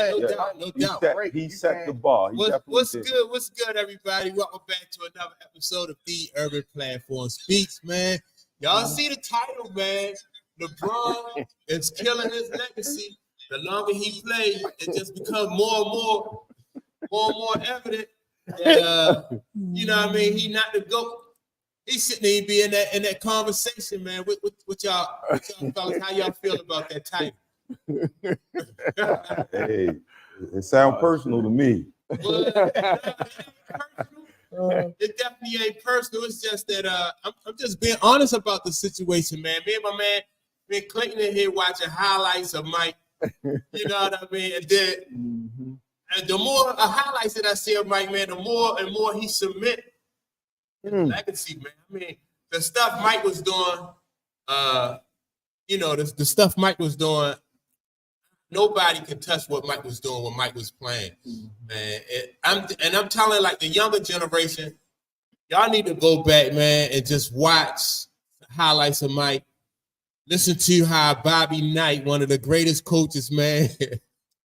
No doubt. He set the bar. What's good? What's good, everybody? Welcome back to another episode of The Urban Platform Speaks, man. Y'all see the title, man. LeBron is killing his legacy. The longer he plays, it just becomes more and more evident that you know what I mean, he not the GOAT. He shouldn't even be in that conversation, man. With y'all fellas, how y'all feel about that title? Hey, it sounds personal to me. Well, it definitely ain't personal. It's just that I'm just being honest about the situation, man. Me and my man Clayton in here watching highlights of Mike. You know what I mean? And then and the more highlights that I see of Mike, man, the more and more he submit legacy, man. I mean, the stuff Mike was doing, the stuff Mike was doing, nobody can touch what Mike was doing when Mike was playing, man. I'm telling like the younger generation, y'all need to go back, man, and just watch highlights of Mike. Listen to how Bobby Knight, one of the greatest coaches, man.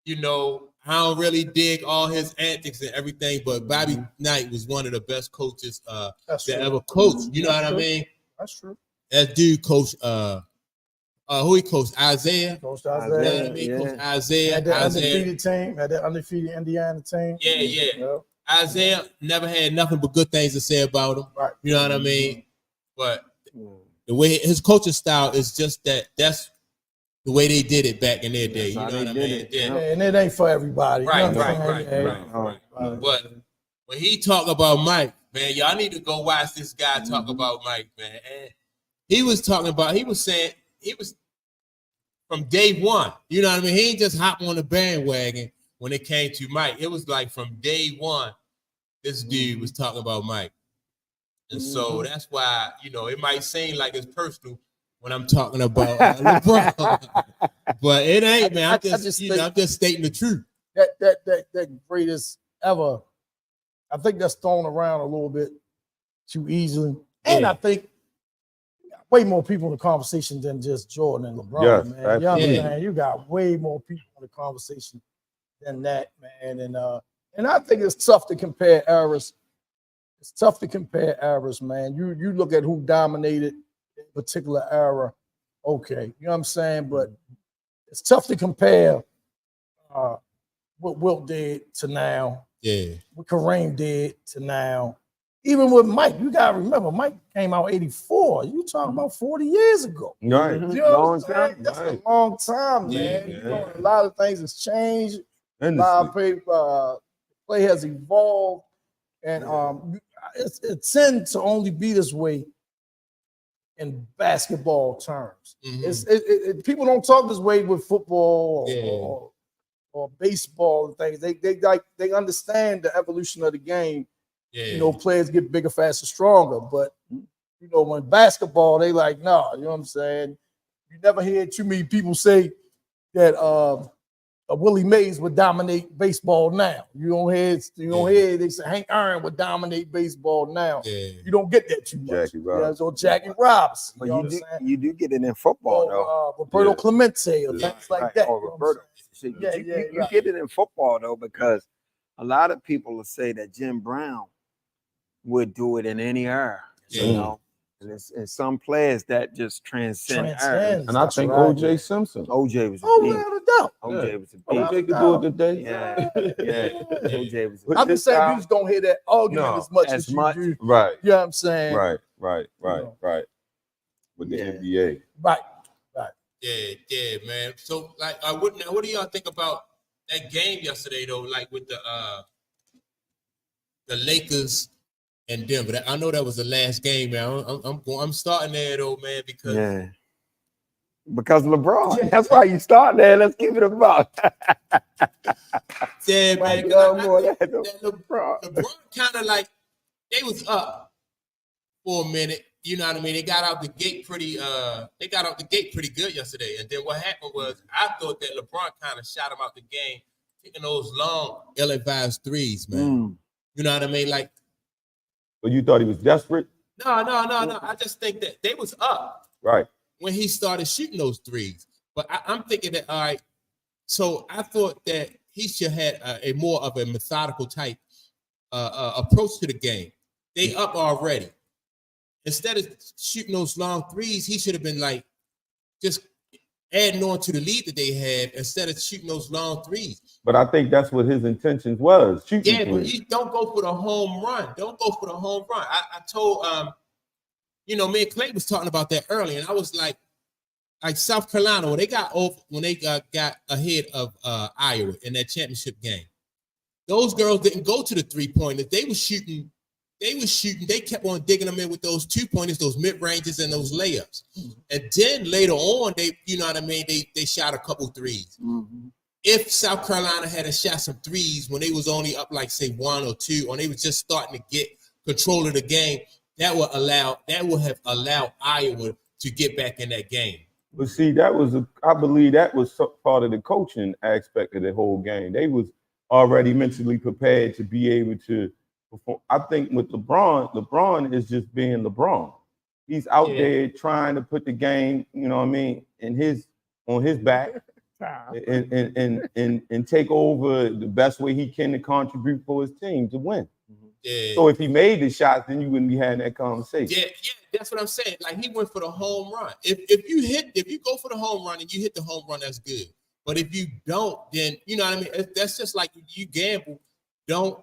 You know, I don't really dig all his antics and everything, but Bobby Knight was one of the best coaches that ever coached. You know what I mean? That's true. That dude coached who he coached? Isaiah. Coached Isaiah. You know what I mean? Coached Isaiah. Had that undefeated team. Had that undefeated Indiana team. Yeah. Yep. Isaiah never had nothing but good things to say about him. Right. You know what I mean? But the way his coaching style is just that's the way they did it back in their day. You know what I mean? Yeah, and it ain't for everybody. Right. But when he talk about Mike, man, y'all need to go watch this guy talk about Mike, man. And he was saying he was from day one. You know what I mean? He ain't just hop on the bandwagon when it came to Mike. It was like from day one, this dude was talking about Mike. And so that's why, you know, it might seem like it's personal when I'm talking about LeBron. But it ain't, man. I'm just stating the truth. That greatest ever, I think that's thrown around a little bit too easily. And I think way more people in the conversation than just Jordan and LeBron, man. You know what I'm saying? You got way more people in the conversation than that, man. And I think it's tough to compare eras. It's tough to compare eras, man. You look at who dominated a particular era, okay, you know what I'm saying? But it's tough to compare what Wilt did to now, what Kareem did to now. Even with Mike, you gotta remember, Mike came out 84. You talking about 40 years ago. Right. You know what I'm saying? That's a long time, man. Yeah. You know, a lot of things has changed. A lot of play has evolved. And it tends to only be this way in basketball terms. People don't talk this way with football or baseball and things. They understand the evolution of the game. You know, players get bigger, faster, stronger. But you know, when basketball, they like, no, you know what I'm saying? You never hear too many people say that Willie Mays would dominate baseball now. You don't hear they say Hank Aaron would dominate baseball now. You don't get that too much. Jackie Robinson. But you do get it in football, though. Roberto Clemente or things like that. Roberto. You get it in football, though, because a lot of people will say that Jim Brown would do it in any era, you know. And some players that just transcend eras. And I think O.J. Simpson. O.J. was a beast. Without a doubt. O.J. was a beast. O.J. could do it today. O.J. was a beast. I'm just saying you just don't hear that argument as much as you do. Right. You know what I'm saying? Right. With the NBA. Right. Yeah, man. So, like, what do y'all think about that game yesterday, though? Like with the Lakers and Denver. I know that was the last game, man. I'm starting there though, man, because LeBron. That's why you start there. Let's give it a buck. Yeah, man. LeBron kind of like they was up for a minute. You know what I mean? They got out the gate pretty. They got out the gate pretty good yesterday. And then what happened was, I thought that LeBron kind of shot him out the game, taking those long, ill-advised threes, man. You know what I mean? Like. But you thought he was desperate? No. I just think that they was up. Right. When he started shooting those threes. But I'm thinking that, all right, so I thought that he should have a more of a methodical type approach to the game. They up already. Instead of shooting those long threes, he should have been like just adding on to the lead that they had instead of shooting those long threes. But I think that's what his intentions was. Shooting Yeah, but threes. you don't go for the home run. Don't go for the home run. I told me and Clay was talking about that earlier, and I was like South Carolina when they got got ahead of Iowa in that championship game. Those girls didn't go to the 3-pointers. They were shooting. They kept on digging them in with those 2-pointers, those mid-ranges, and those layups. And then later on, they shot a couple threes. Mm-hmm. If South Carolina had a shot some threes when they was only up like say 1 or 2, or they was just starting to get control of the game, that would have allowed Iowa to get back in that game. But see, I believe that was part of the coaching aspect of the whole game. They was already mentally prepared to be able to perform. I think with LeBron is just being LeBron. He's out there trying to put the game, you know what I mean, on his back and take over the best way he can to contribute for his team to win. Yeah. So if he made the shots, then you wouldn't be having that conversation. Yeah, that's what I'm saying. Like he went for the home run. If you go for the home run and you hit the home run, that's good. But if you don't, then you know what I mean. That's just like you gamble. Don't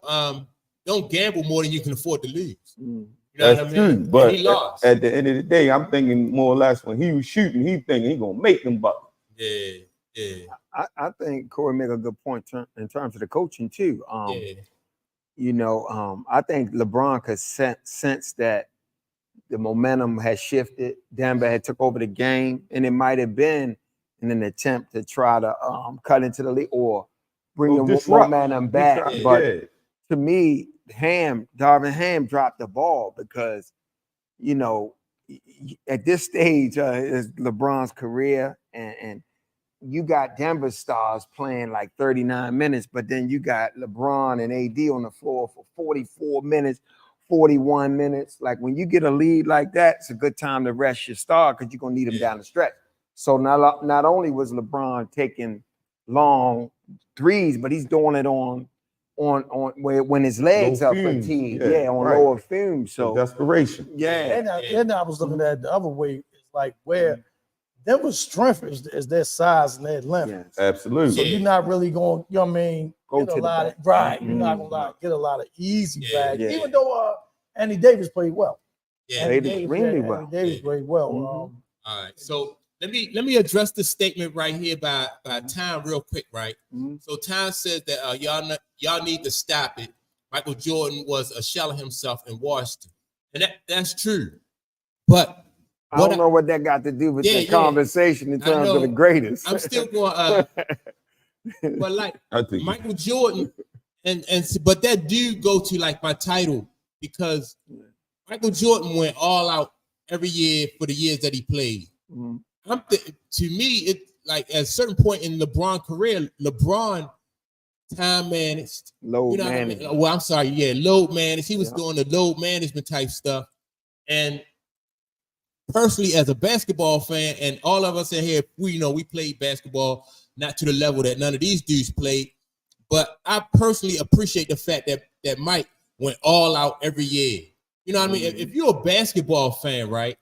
gamble more than you can afford to lose. You know That's what I mean? true. But he lost. At the end of the day, I'm thinking more or less when he was shooting, he thinking he gonna make them buckets. Yeah. I think Corey made a good point in terms of the coaching too. I think LeBron could sense that the momentum has shifted. Denver had took over the game, and it might have been in an attempt to try to cut into the lead or bring the momentum back. But to me, Darvin Ham dropped the ball because, at this stage is LeBron's career, and you got Denver stars playing like 39 minutes, but then you got LeBron and AD on the floor for 44 minutes, 41 minutes. Like when you get a lead like that, it's a good time to rest your star because you're going to need them down the stretch. So not only was LeBron taking long threes, but he's doing it on when his legs are fatigued. Lower fumes. So desperation. And I was looking at it the other way. It's like where Denver's strength is their size and their length. Yes. Absolutely. So you're not really going, you know what I mean, get a lot of right. You're not gonna get a lot of easy bags, even though Andy Davis played well. Andy Davis played well. All right. So let me address this statement right here by Tom real quick, right? So Tom says that y'all need to stop it. Michael Jordan was a shell of himself in Washington. And that's true. But I don't know what that got to do with the conversation in terms of the greatest. I'm still going, but like Michael Jordan, but that do go to like my title because Michael Jordan went all out every year for the years that he played. To me, it like at a certain point in LeBron's career, LeBron time managed, load managed. Well, I'm sorry, load managed. He was doing the load management type stuff, and personally, as a basketball fan, and all of us in here, we played basketball, not to the level that none of these dudes played. But I personally appreciate the fact that Mike went all out every year. You know what I mean? If you're a basketball fan, right,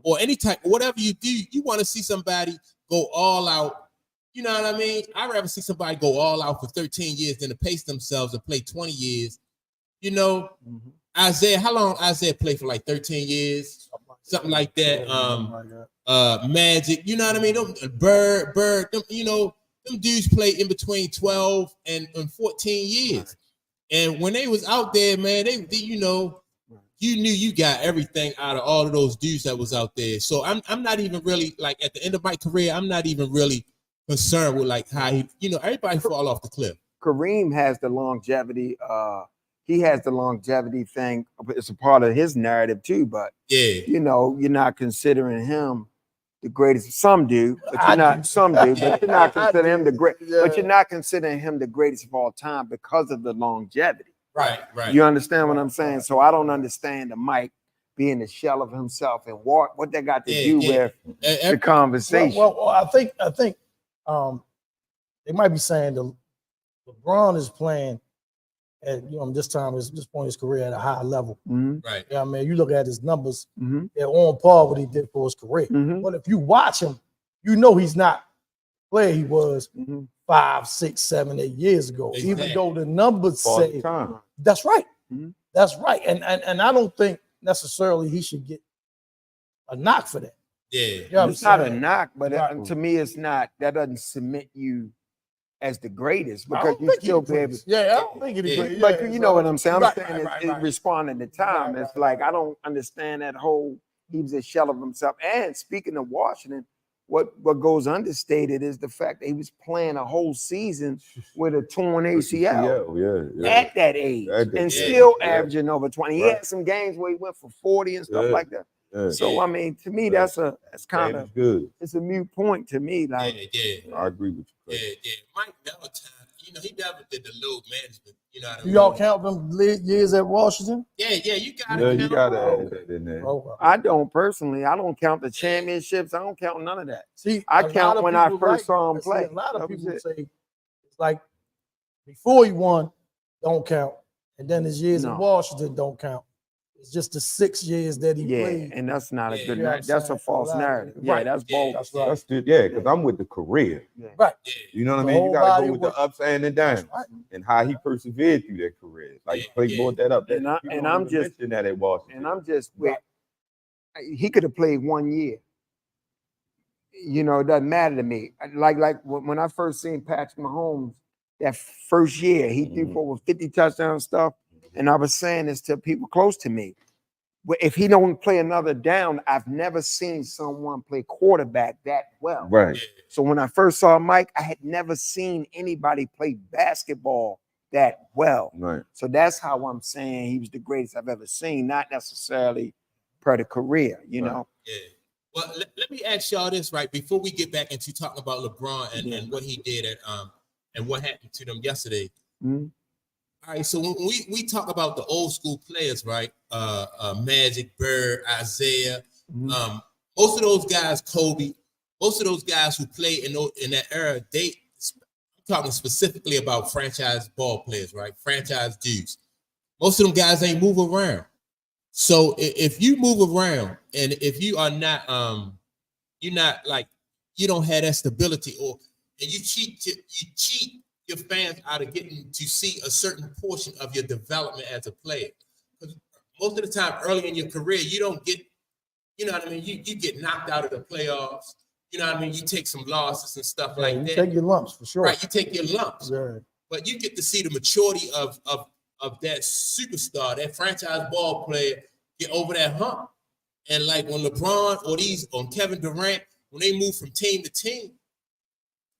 or any type, whatever you do, you want to see somebody go all out. You know what I mean? I'd rather see somebody go all out for 13 years than to pace themselves and play 20 years. Isaiah, how long Isaiah played for? Like 13 years? Something like that. Magic, you know what I mean? Bird, them dudes play in between 12 and 14 years. And when they was out there, man, they you knew you got everything out of all of those dudes that was out there. So I'm not even really, like, at the end of my career, I'm not even really concerned with like how he, everybody fall off the cliff. Kareem has the longevity. He has the longevity thing. It's a part of his narrative too, but you're not considering him the greatest. Some do, but you're not. Some do, but you're not considering him the great. But you're not considering him the greatest of all time because of the longevity. Right. You understand what I'm saying? So I don't understand the Mike being a shell of himself and what that got to do with the conversation. Well, I think they might be saying the LeBron is playing at this point in his career at a high level. Right. Yeah, man. You look at his numbers; they're on par with what he did for his career. But if you watch him, you know he's not the player he was 5, 6, 7, 8 years ago. Exactly. Even though the numbers say that's right. That's right. And I don't think necessarily he should get a knock for that. Yeah. You know It's not a knock, but to me, it's not. That doesn't cement you as the greatest because you still be able. Yeah, I don't think it's great. But you know what I'm saying? I'm saying right. responding to time. It's like I don't understand that whole he was a shell of himself. And speaking of Washington, what goes understated is the fact that he was playing a whole season with a torn ACL at that age and still averaging over 20. He had some games where he went for 40 and stuff like that. So I mean, to me, that's kind of good. It's a mute point to me. Like, I agree with you. Yeah. Mike never he never did the load management. You know what I mean? Y'all count them years at Washington? Yeah, you got it. You got to add that in there. I don't personally. I don't count the championships. I don't count none of that. See, I count when I first saw him play. A lot of people say it's like before he won, don't count, and then his years in Washington don't count. It's just the 6 years that he played. And that's not a good narrative. That's a false narrative. Right. That's bold. That's right. That's because I'm with the career. Right. You know what I mean? You got to go with the ups and the downs and how he persevered through that career. Like Clay brought that up. And I'm just that at Washington. And I'm just with. He could have played 1 year. You know, it doesn't matter to me. Like when I first seen Patrick Mahomes that first year, he threw for over 50 touchdown stuff. And I was saying this to people close to me. If he don't play another down, I've never seen someone play quarterback that well. Right. So when I first saw Mike, I had never seen anybody play basketball that well. Right. So that's how I'm saying he was the greatest I've ever seen, not necessarily per the career, you know? Yeah. Well, let me ask y'all this, right? Before we get back into talking about LeBron and what he did and what happened to them yesterday. All right, so when we talk about the old school players, right? Magic, Bird, Isaiah, most of those guys, Kobe, most of those guys who played in that era, I'm talking specifically about franchise ball players, right? Franchise dudes. Most of them guys ain't move around. So if you move around and if you are not, you're not like you don't have that stability, and you cheat your fans out of getting to see a certain portion of your development as a player. Because most of the time, early in your career, you don't get, you know what I mean? You get knocked out of the playoffs. You know what I mean? You take some losses and stuff like that. You take your lumps for sure. Right, you take your lumps. Yeah. But you get to see the maturity of that superstar, that franchise ball player, get over that hump. And like when LeBron or Kevin Durant, when they move from team to team,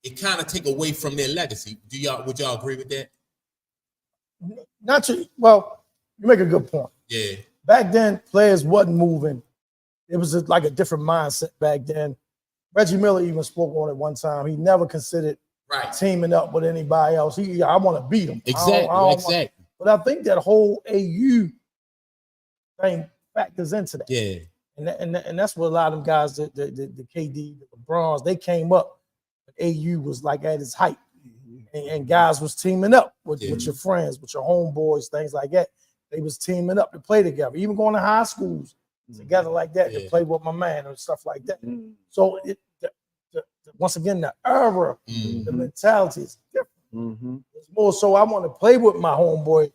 it kind of take away from their legacy. Would y'all agree with that? Well, you make a good point. Yeah. Back then, players wasn't moving. It was like a different mindset back then. Reggie Miller even spoke on it one time. He never considered teaming up with anybody else. I want to beat him. Exactly. But I think that whole AU thing factors into that. Yeah. And that's what a lot of them guys, the KD, the LeBrons, they came up. AU was like at its height, and guys was teaming up with your friends, with your homeboys, things like that. They was teaming up to play together, even going to high schools together like that to play with my man and stuff like that. So once again, the era, the mentality is different. It's more so I want to play with my homeboy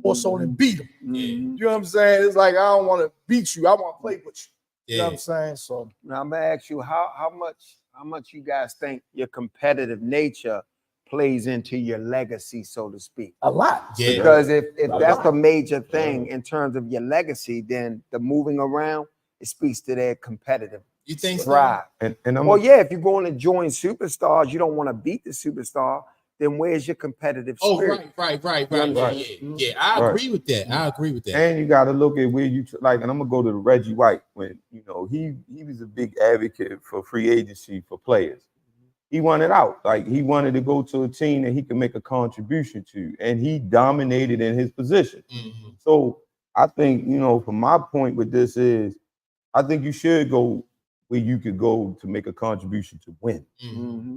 more so than beat him. You know what I'm saying? It's like I don't want to beat you. I want to play with you. You know what I'm saying? So now I'm gonna ask you how much you guys think your competitive nature plays into your legacy, so to speak? A lot. Yeah. Because if that's a major thing in terms of your legacy, then the moving around, it speaks to their competitive drive. And if you're going to join superstars, you don't want to beat the superstar, then where's your competitive spirit? Right. Yeah, I agree with that. I agree with that. And you got to look at where you like, and I'm gonna go to the Reggie White when he was a big advocate for free agency for players. He wanted out, like he wanted to go to a team that he could make a contribution to, and he dominated in his position. So I think from my point with this is, I think you should go where you could go to make a contribution to win.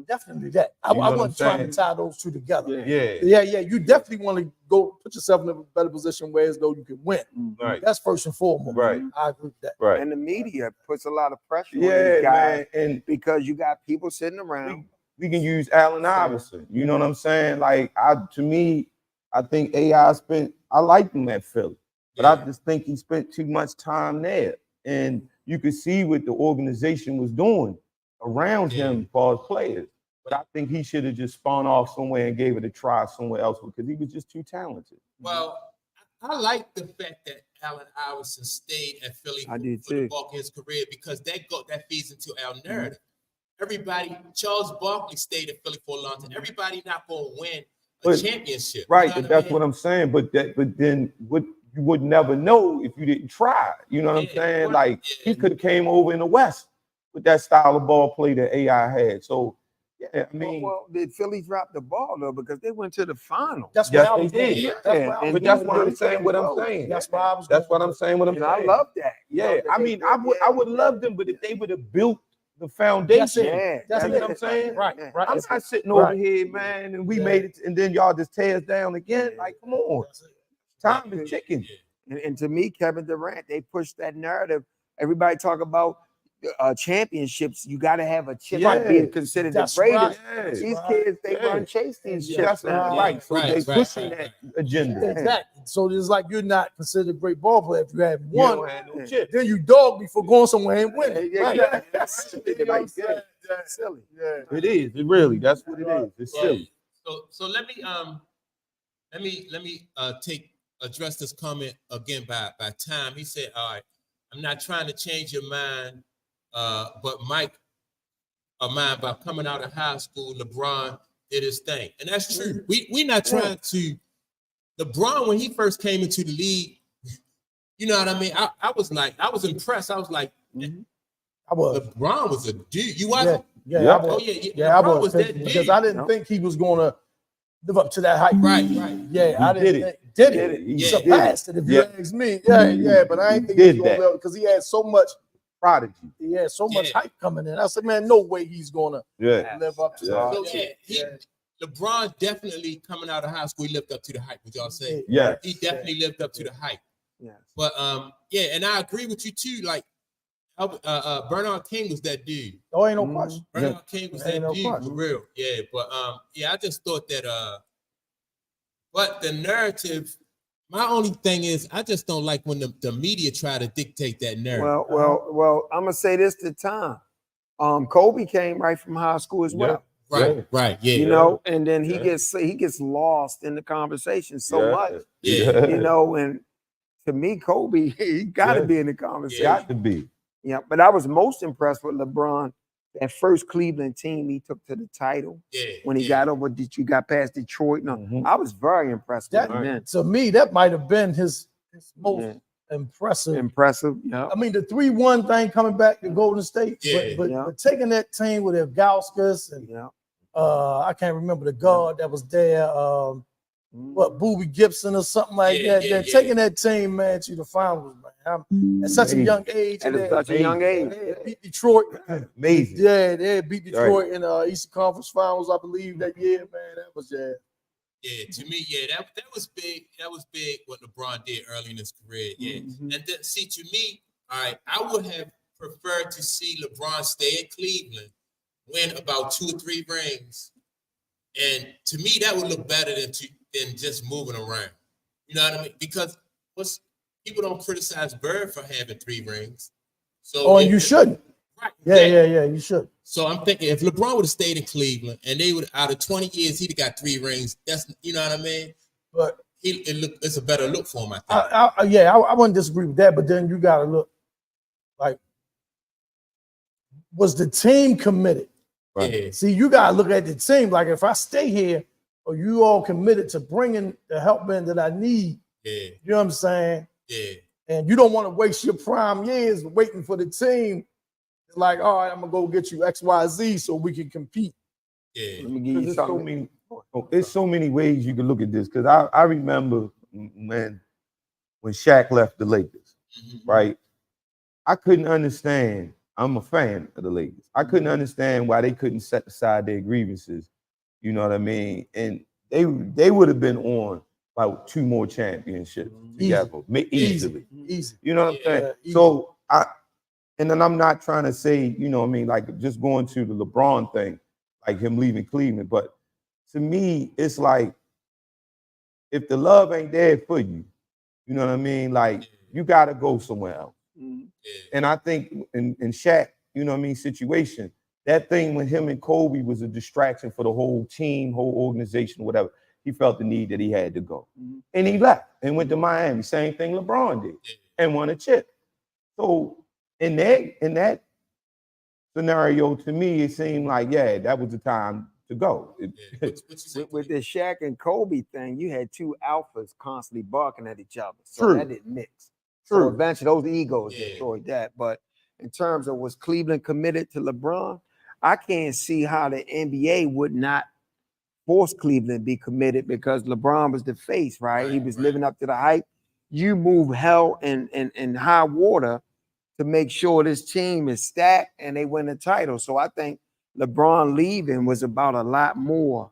Definitely that. I wasn't trying to tie those two together. Yeah. You definitely want to go put yourself in a better position where as though you can win. Right. That's first and foremost. Right. I agree with that. Right. And the media puts a lot of pressure on these guys, man. And because you got people sitting around. we can use Allen Iverson. You know what I'm saying? Like, to me, I think AI I liked him at Philly, but I just think he spent too much time there. And you could see what the organization was doing around him for his players. But I think he should have just spun off somewhere and gave it a try somewhere else because he was just too talented. Well, I like the fact that Allen Iverson stayed at Philly for the bulk of his career, because that feeds into our narrative. Everybody, Charles Barkley stayed at Philly for a long time. Everybody not going to win a championship. Right, you know that's what I'm saying. But then you would never know if you didn't try. You know what I'm saying? Like, he could have came over in the West with that style of ball play that AI had. So, yeah, I mean, well, did Philly drop the ball though, because they went to the final? That's what I was did. doing. But that's what I'm saying. What I'm saying. That's why I was. That's what I'm saying. What I'm saying. I love that. Yeah, I mean, I would love them, but if they would have built the foundation, that's what I'm saying. Right. I'm not sitting over here, man, and we made it, and then y'all just tear us down again. Like, come on, time is ticking. And to me, Kevin Durant, they pushed that narrative. Everybody talk about championships. You got to have a chip being considered the greatest. These kids, they run chase these chips. Right. So they pushing that agenda. Exactly. So it's like you're not considered a great ball player if you have one. You don't have no chip. Then you dog me for going somewhere and winning. That's silly. It is. It really. That's what it is. It's silly. So let me address this comment again by Tom. He said, "All right, I'm not trying to change your mind, but Mike, mind by coming out of high school, LeBron did his thing, and that's true. We're not trying to. LeBron, when he first came into the league, you know what I mean. I was impressed. I was like, LeBron was a dude. You wasn't? Yeah. I was that dude, because I didn't think he was going to live up to that hype. Right. Yeah, I didn't think did it. He surpassed it, if you ask me. Yeah, but I ain't think he was going to, because he had so much prodigy. He had so much hype coming in. I said, man, no way he's going to live up to that. LeBron definitely, coming out of high school, he lived up to the hype. Would y'all say? Yeah. He definitely lived up to the hype. Yeah. But and I agree with you too. Like, Bernard King was that dude. Oh, ain't no question. Bernard King was that dude for real. Yeah, but I just thought that but the narrative, my only thing is I just don't like when the media try to dictate that narrative. Well, I'm gonna say this to Tom. Kobe came right from high school as well. Right. Yeah. You know, and then he gets lost in the conversation so much. Yeah. You know, and to me, Kobe, he gotta be in the conversation. Got to be. Yeah, but I was most impressed with LeBron. That first Cleveland team he took to the title. When he got past Detroit. No, I was very impressed with him. Man. To me, that might have been his most impressive. Yeah. I mean, the 3-1 thing coming back to Golden State, but taking that team with Ilgauskas and I can't remember the guard that was there. Booby Gibson or something like that. Taking that team, man, to the finals, man. At such a young age. Beat Detroit. Amazing. Yeah, they beat Detroit in the Eastern Conference Finals, I believe, that year, man. That was Yeah, to me, that was big. That was big what LeBron did early in his career. Yeah. And then see, to me, all right, I would have preferred to see LeBron stay at Cleveland, win about 2 or 3 rings. And to me, that would look better than just moving around. You know what I mean? Because people don't criticize Bird for having 3 rings. So you shouldn't. Right. Yeah, you should. So I'm thinking if LeBron would have stayed in Cleveland and they would, out of 20 years, he'd have got 3 rings. That's, you know what I mean? But it's a better look for him, I think. I wouldn't disagree with that, but then you got to look like, was the team committed? Right. Yeah. See, you got to look at the team. Like, if I stay here, or you all committed to bringing the help in that I need, you know what I'm saying? Yeah. And you don't want to waste your prime years waiting for the team. It's like, all right, I'm going to go get you X, Y, Z so we can compete. Yeah. Let me give you something. There's so many ways you can look at this, because I remember when Shaq left the Lakers, right? I couldn't understand I'm a fan of the Lakers. I couldn't understand why they couldn't set aside their grievances. You know what I mean? And they would have been on about 2 more championships together, easily. Easy. You know what I'm saying? So and then I'm not trying to say, you know what I mean, like just going to the LeBron thing, like him leaving Cleveland. But to me, it's like, if the love ain't there for you, you know what I mean? Like, you got to go somewhere else. And I think in Shaq, you know what I mean, situation, that thing with him and Kobe was a distraction for the whole team, whole organization, whatever. He felt the need that he had to go. And he left and went to Miami. Same thing LeBron did and won a chip. So in that scenario, to me, it seemed like, yeah, that was the time to go. With the Shaq and Kobe thing, you had 2 alphas constantly barking at each other. So that didn't mix. So eventually those egos destroyed that. But in terms of was Cleveland committed to LeBron, I can't see how the NBA would not force Cleveland to be committed, because LeBron was the face, right? He was living up to the hype. You move hell and high water to make sure this team is stacked and they win the title. So I think LeBron leaving was about a lot more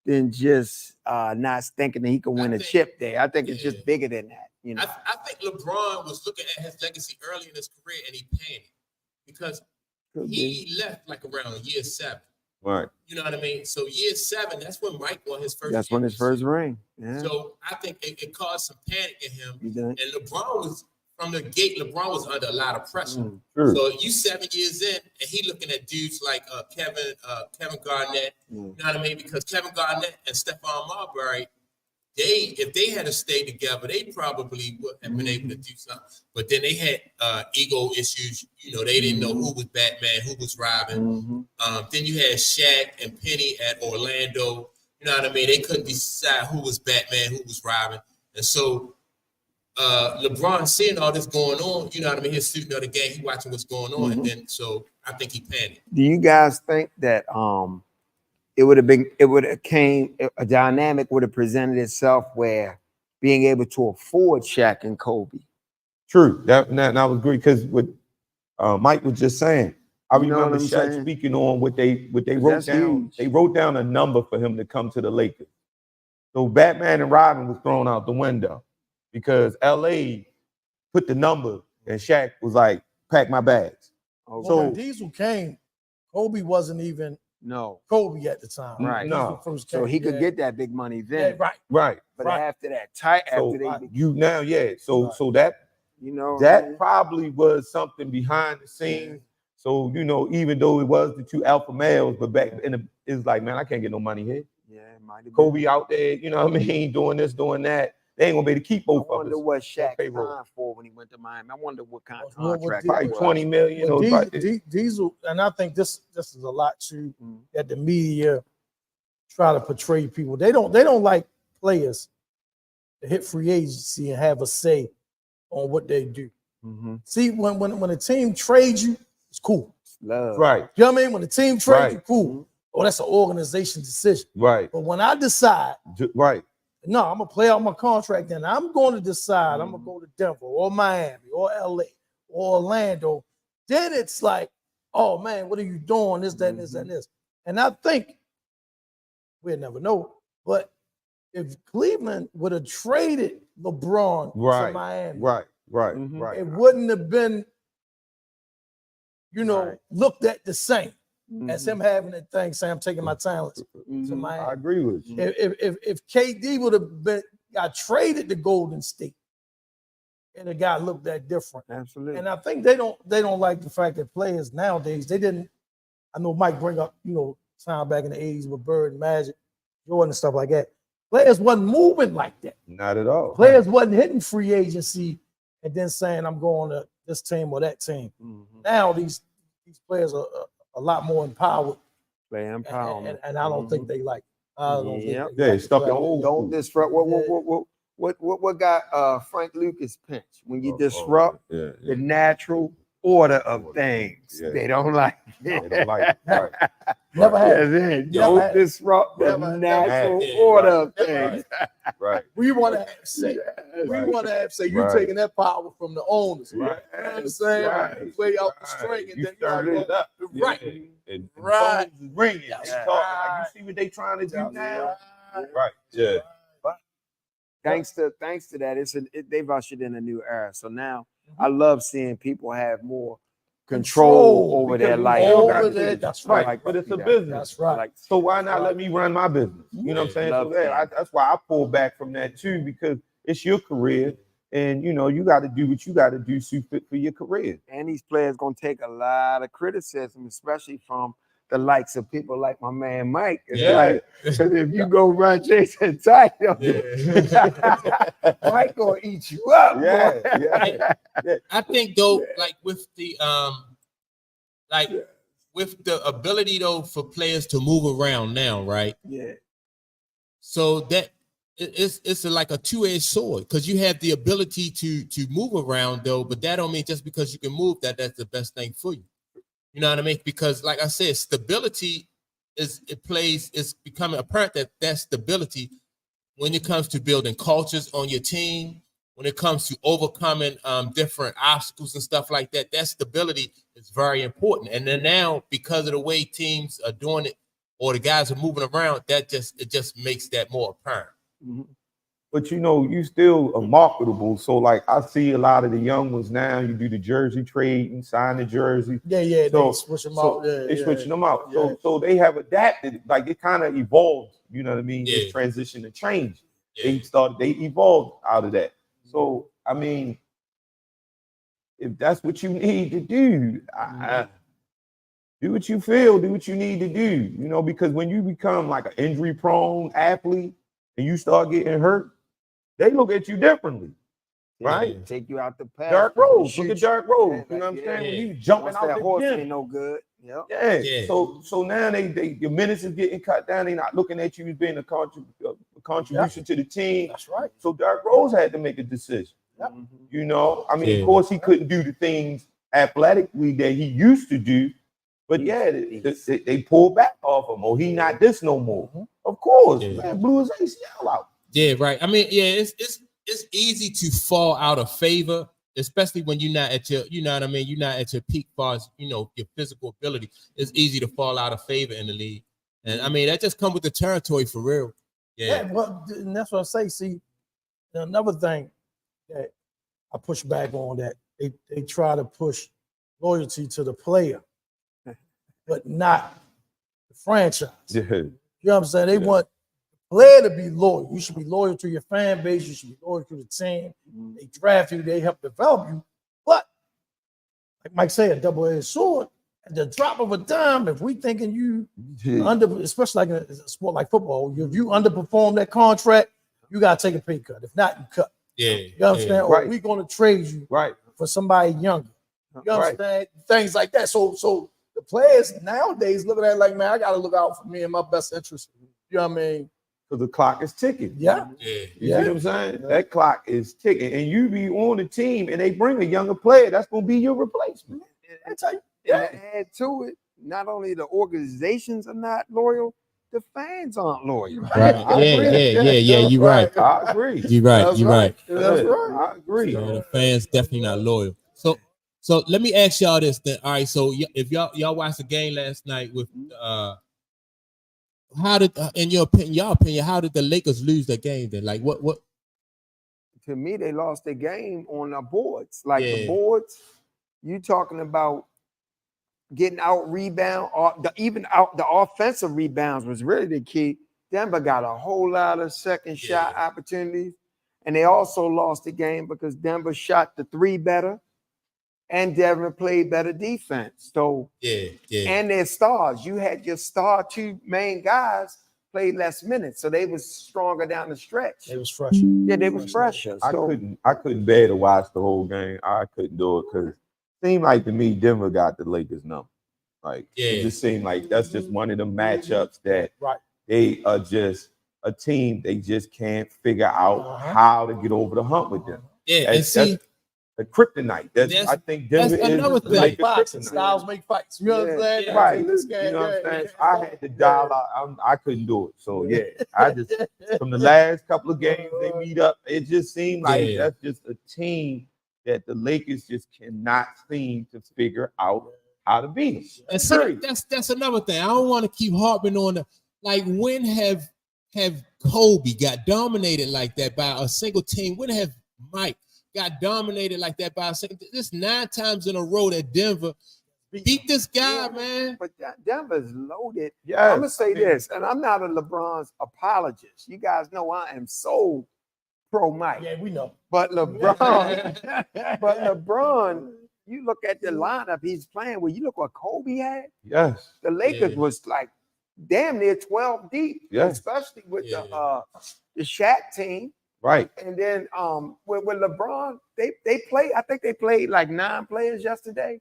than just not thinking that he could win a chip there. I think it's just bigger than that. You know, I think LeBron was looking at his legacy early in his career and he panicked because he left like around year 7. Right. You know what I mean? So year 7, that's when Mike won his first. That's when his first ring. Yeah. So I think it caused some panic in him. And LeBron was, from the gate, LeBron was under a lot of pressure. Sure. So you 7 years in, and he looking at dudes like Kevin Garnett. You know what I mean? Because Kevin Garnett and Stephon Marbury, if they had to stay together, they probably would have been able to do something. But then they had ego issues. You know, they didn't know who was Batman, who was Robin. Then you had Shaq and Penny at Orlando. You know what I mean? They couldn't decide who was Batman, who was Robin. And so LeBron seeing all this going on, you know what I mean? He's student of the game, he watching what's going on. And then so I think he panicked. Do you guys think that a dynamic would have presented itself where being able to afford Shaq and Kobe? True. That was great, because what Mike was just saying, I remember Shaq speaking on what they wrote down. Huge. They wrote down a number for him to come to the Lakers. So Batman and Robin was thrown out the window because LA put the number and Shaq was like, pack my bags. Okay. So when Diesel came, Kobe wasn't even Kobe at the time. Right. No. So he could get that big money then. Yeah, right. But after that, so that, you know, that probably was something behind the scenes. So, you know, even though it was the 2 alpha males, but back in it's like, man, I can't get no money here. Yeah, it might have been. Kobe out there, you know what I mean, doing this, doing that. They ain't gonna be able to keep both of us. I wonder what Shaq signed for when he went to Miami. I wonder what kind of contract. Probably 20 million. Diesel, and I think this is a lot too that the media try to portray people. They don't like players to hit free agency and have a say on what they do. See, when a team trades you, it's cool. Love. Right. You know what I mean? When the team trades you, cool. Oh, that's an organization decision. Right. But when I decide, no, I'm gonna play out my contract, then I'm going to decide I'm gonna go to Denver or Miami or LA or Orlando. Then it's like, oh man, what are you doing? This, that, this, and this. And I think we'll never know, but if Cleveland would have traded LeBron to Miami, it wouldn't have been, looked at the same as him having that thing, say I'm taking my talents to Miami. I agree with you. If KD would have got traded to Golden State, and the guy looked that different. Absolutely. And I think they don't like the fact that players nowadays, they didn't. I know Mike bring up, time back in the 80s with Bird and Magic, Jordan and stuff like that. Players wasn't moving like that. Not at all. Players wasn't hitting free agency and then saying I'm going to this team or that team. Now these players are a lot more empowered. Play empowerment. And I don't think they like. Stuck in don't disrupt. What got Frank Lucas pinch? When you disrupt the natural order of things, they don't like it. They don't like it. Right. Never had. Don't disrupt the natural order of things. Right. We want to have say. We want to have say. You're taking that power from the owners. Right. You know what I'm saying? Right. Way out the string, and You then you're started like, it up. right. And Right. phones is ringing. That's They talking like, you see what they trying to do now? Right. Yeah. But thanks to that, they've ushered in a new era. So now I love seeing people have more control over their life. That's right. Like, but it's a business. That's right. Like, so why not let me run my business? You know what I'm saying? So that's why I pull back from that too, because it's your career, and you know you got to do what you got to do to fit for your career. And these players gonna take a lot of criticism, especially from the likes of people like my man Mike. Because if you go run Jason title, Mike gonna eat you up. I think though, like with the with the ability though for players to move around now, right? Yeah. So that it's like a two-edged sword, because you have the ability to move around though, but that don't mean just because you can move that's the best thing for you. You know what I mean? Because like I said, stability is becoming apparent that stability when it comes to building cultures on your team, when it comes to overcoming different obstacles and stuff like that, that stability is very important. And then now, because of the way teams are doing it or the guys are moving around, it just makes that more apparent. Mm-hmm. But you know, you still are marketable. So like I see a lot of the young ones now, you do the jersey trade and sign the jersey. Yeah, so, they switch them out. They switching them out. So they have adapted, like it kind of evolved, you know what I mean? This transition and change. They evolved out of that. So I mean, if that's what you need to do, do what you feel, do what you need to do, you know, because when you become like an injury prone athlete and you start getting hurt, they look at you differently, right? Take you out the path. Derrick Rose, look at Derrick Rose. You know what I'm saying? When he's jumping out that the horse gym. ain't no good. So now your minutes is getting cut down. They're not looking at you as being a contribution to the team. That's right. So Derrick Rose had to make a decision. You know, I mean, of course he couldn't do the things athletically that he used to do, but they pulled back off him. Oh, he not this no more. Of course, man, blew his ACL out. Yeah, right. I mean, it's easy to fall out of favor, especially when you're not at your, you know what I mean, you're not at your peak far as, you know, your physical ability. It's easy to fall out of favor in the league. And I mean, that just comes with the territory for real. Yeah, well, and that's what I say. See, another thing that I push back on, that they try to push loyalty to the player, but not the franchise. You know what I'm saying? They want the player to be loyal. You should be loyal to your fan base. You should be loyal to the team. They draft you. They help develop you. But like Mike said, a double-edged sword. At the drop of a dime, if we thinking you especially like in a sport like football, if you underperform that contract, you gotta take a pay cut. If not, you cut. You understand? Or we're gonna trade you for somebody younger. You understand? Things like that. So the players nowadays looking at it like, man, I gotta look out for me and my best interest. You know what I mean? Because the clock is ticking. You see what I'm saying? That clock is ticking, and you be on the team, and they bring a younger player that's gonna be your replacement. I tell you. And to add to it, not only the organizations are not loyal, the fans aren't loyal. Right. You're right. I agree. You're right. You're right. That's right. I agree. So the fans definitely not loyal. So let me ask y'all this then. All right. So if y'all watched the game last night with how did in your opinion, how did the Lakers lose that game then? Like what? To me, they lost their game on the boards. Like the boards, you talking about getting out rebound, or the offensive rebounds was really the key. Denver got a whole lot of second shot opportunities, and they also lost the game because Denver shot the three better, and Denver played better defense. So and their stars, you had your two main guys played less minutes, so they was stronger down the stretch. They was fresher. Yeah, they was fresher. So I couldn't bear to watch the whole game. I couldn't do it because seemed like to me Denver got the Lakers number. Like it just seemed like that's just one of them matchups that they are just a team they just can't figure out how to get over the hump with them. And see, the kryptonite. I think Denver that's another is thing. Like the boxing, kryptonite. styles make fights. You know what I'm saying? Yeah. Right. This You guy, know what I'm saying? yeah. I had to dial out. I couldn't do it. So yeah, I just from the last couple of games they meet up, it just seemed like that's just a team that the Lakers just cannot seem to figure out how to beat. And see, that's another thing. I don't want to keep harping on the like when have Kobe got dominated like that by a single team? When have Mike got dominated like that by a single? This 9 times in a row that Denver beat this guy, man. But Denver's loaded. Yes, I'm gonna say this, and I'm not a LeBron's apologist. You guys know I am so pro Mike. Yeah, we know. But LeBron, you look at the lineup he's playing with. You look what Kobe had. Yes. The Lakers was like damn near 12 deep, especially with the Shaq team. Right. And then with LeBron, they play. I think they played like 9 players yesterday.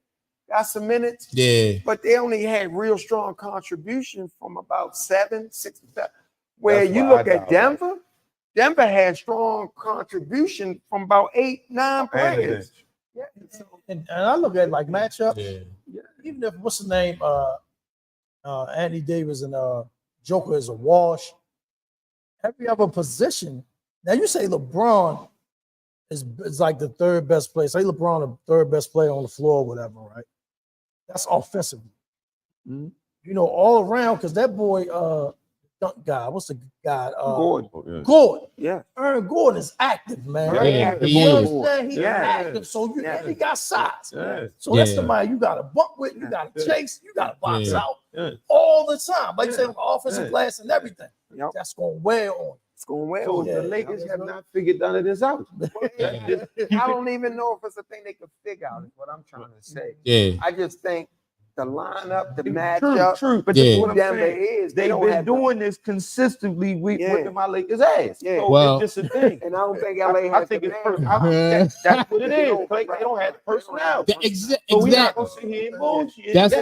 Got some minutes. Yeah. But they only had real strong contribution from about 7, 6, 7. Where you look at Denver, Denver had strong contribution from about 8, 9 players. Yeah. And I look at like matchups. Yeah. Even if what's the name? Anthony Davis and Joker is a wash. Every other position. Now you say LeBron is like the 3rd best player. Say LeBron the 3rd best player on the floor, or whatever, right? That's offensively. Mm-hmm. You know, all around because that boy, dunk guy. What's the guy? Gordon. Yeah. Aaron Gordon is active, man. He is. He's active. So and he got size. So that's somebody you got to bump with, you got to chase, you got to box out all the time. Like you say, offensive glass and everything. Yep. That's going to wear on. It's going well. So the Lakers have not figured none of this out. I don't even know if it's a thing they could figure out, is what I'm trying to say. Yeah. I just think the lineup, the matchup, True. But who what Denver I'm saying, is, they've been doing this consistently with my Lakers ass. Yeah. So Well, it's just a thing. And I don't think LA has I think it's that's what it is. They don't have the personality. So we're not gonna sit here and bullshit. That's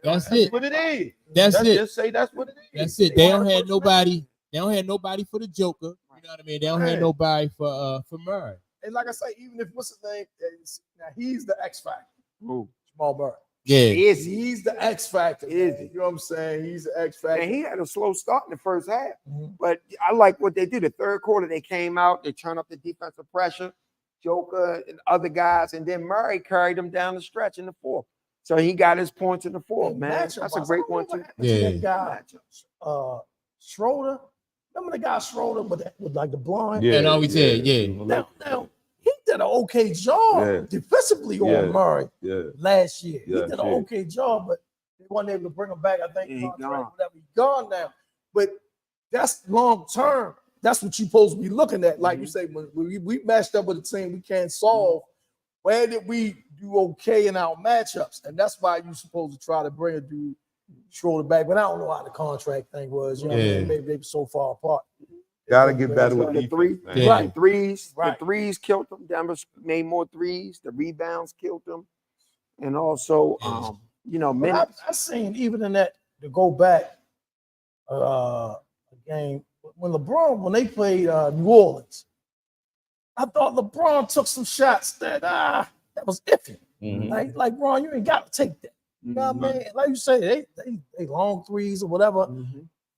That's it. what it is. That's it. Just say that's what it is. That's it. They don't have nobody. They don't have nobody for the Joker. You know what I mean? They don't have nobody for Murray. And like I say, even if what's his name, now he's the X factor. Jamal Murray. Yeah. He's the X factor. You know what I'm saying? He's the X factor. And he had a slow start in the first half. But I like what they did. The 3rd quarter, they came out, they turned up the defensive pressure, Joker and other guys, and then Murray carried them down the stretch in the 4th. So he got his points in the 4th, man. That's a great one, too. That guy, Schroeder. Remember the guy Schroeder with like the blonde? Yeah, no, we said, Now, he did an okay job defensively on Murray last year. He did an okay job, but they weren't able to bring him back. I think he's gone now. But that's long term. That's what you're supposed to be looking at. Like you say, when we matched up with a team we can't solve, where did we do okay in our matchups? And that's why you're supposed to try to bring a dude Schroeder back, but I don't know how the contract thing was. You know what I mean? Maybe they were so far apart. Gotta get better with the defense. The threes killed them. Denver made more threes. The rebounds killed them, and also, minutes. I seen even in that to go back a game when they played New Orleans. I thought LeBron took some shots that was iffy. Like Ron, you ain't got to take that. You know what I mean? Like you say, they long threes or whatever,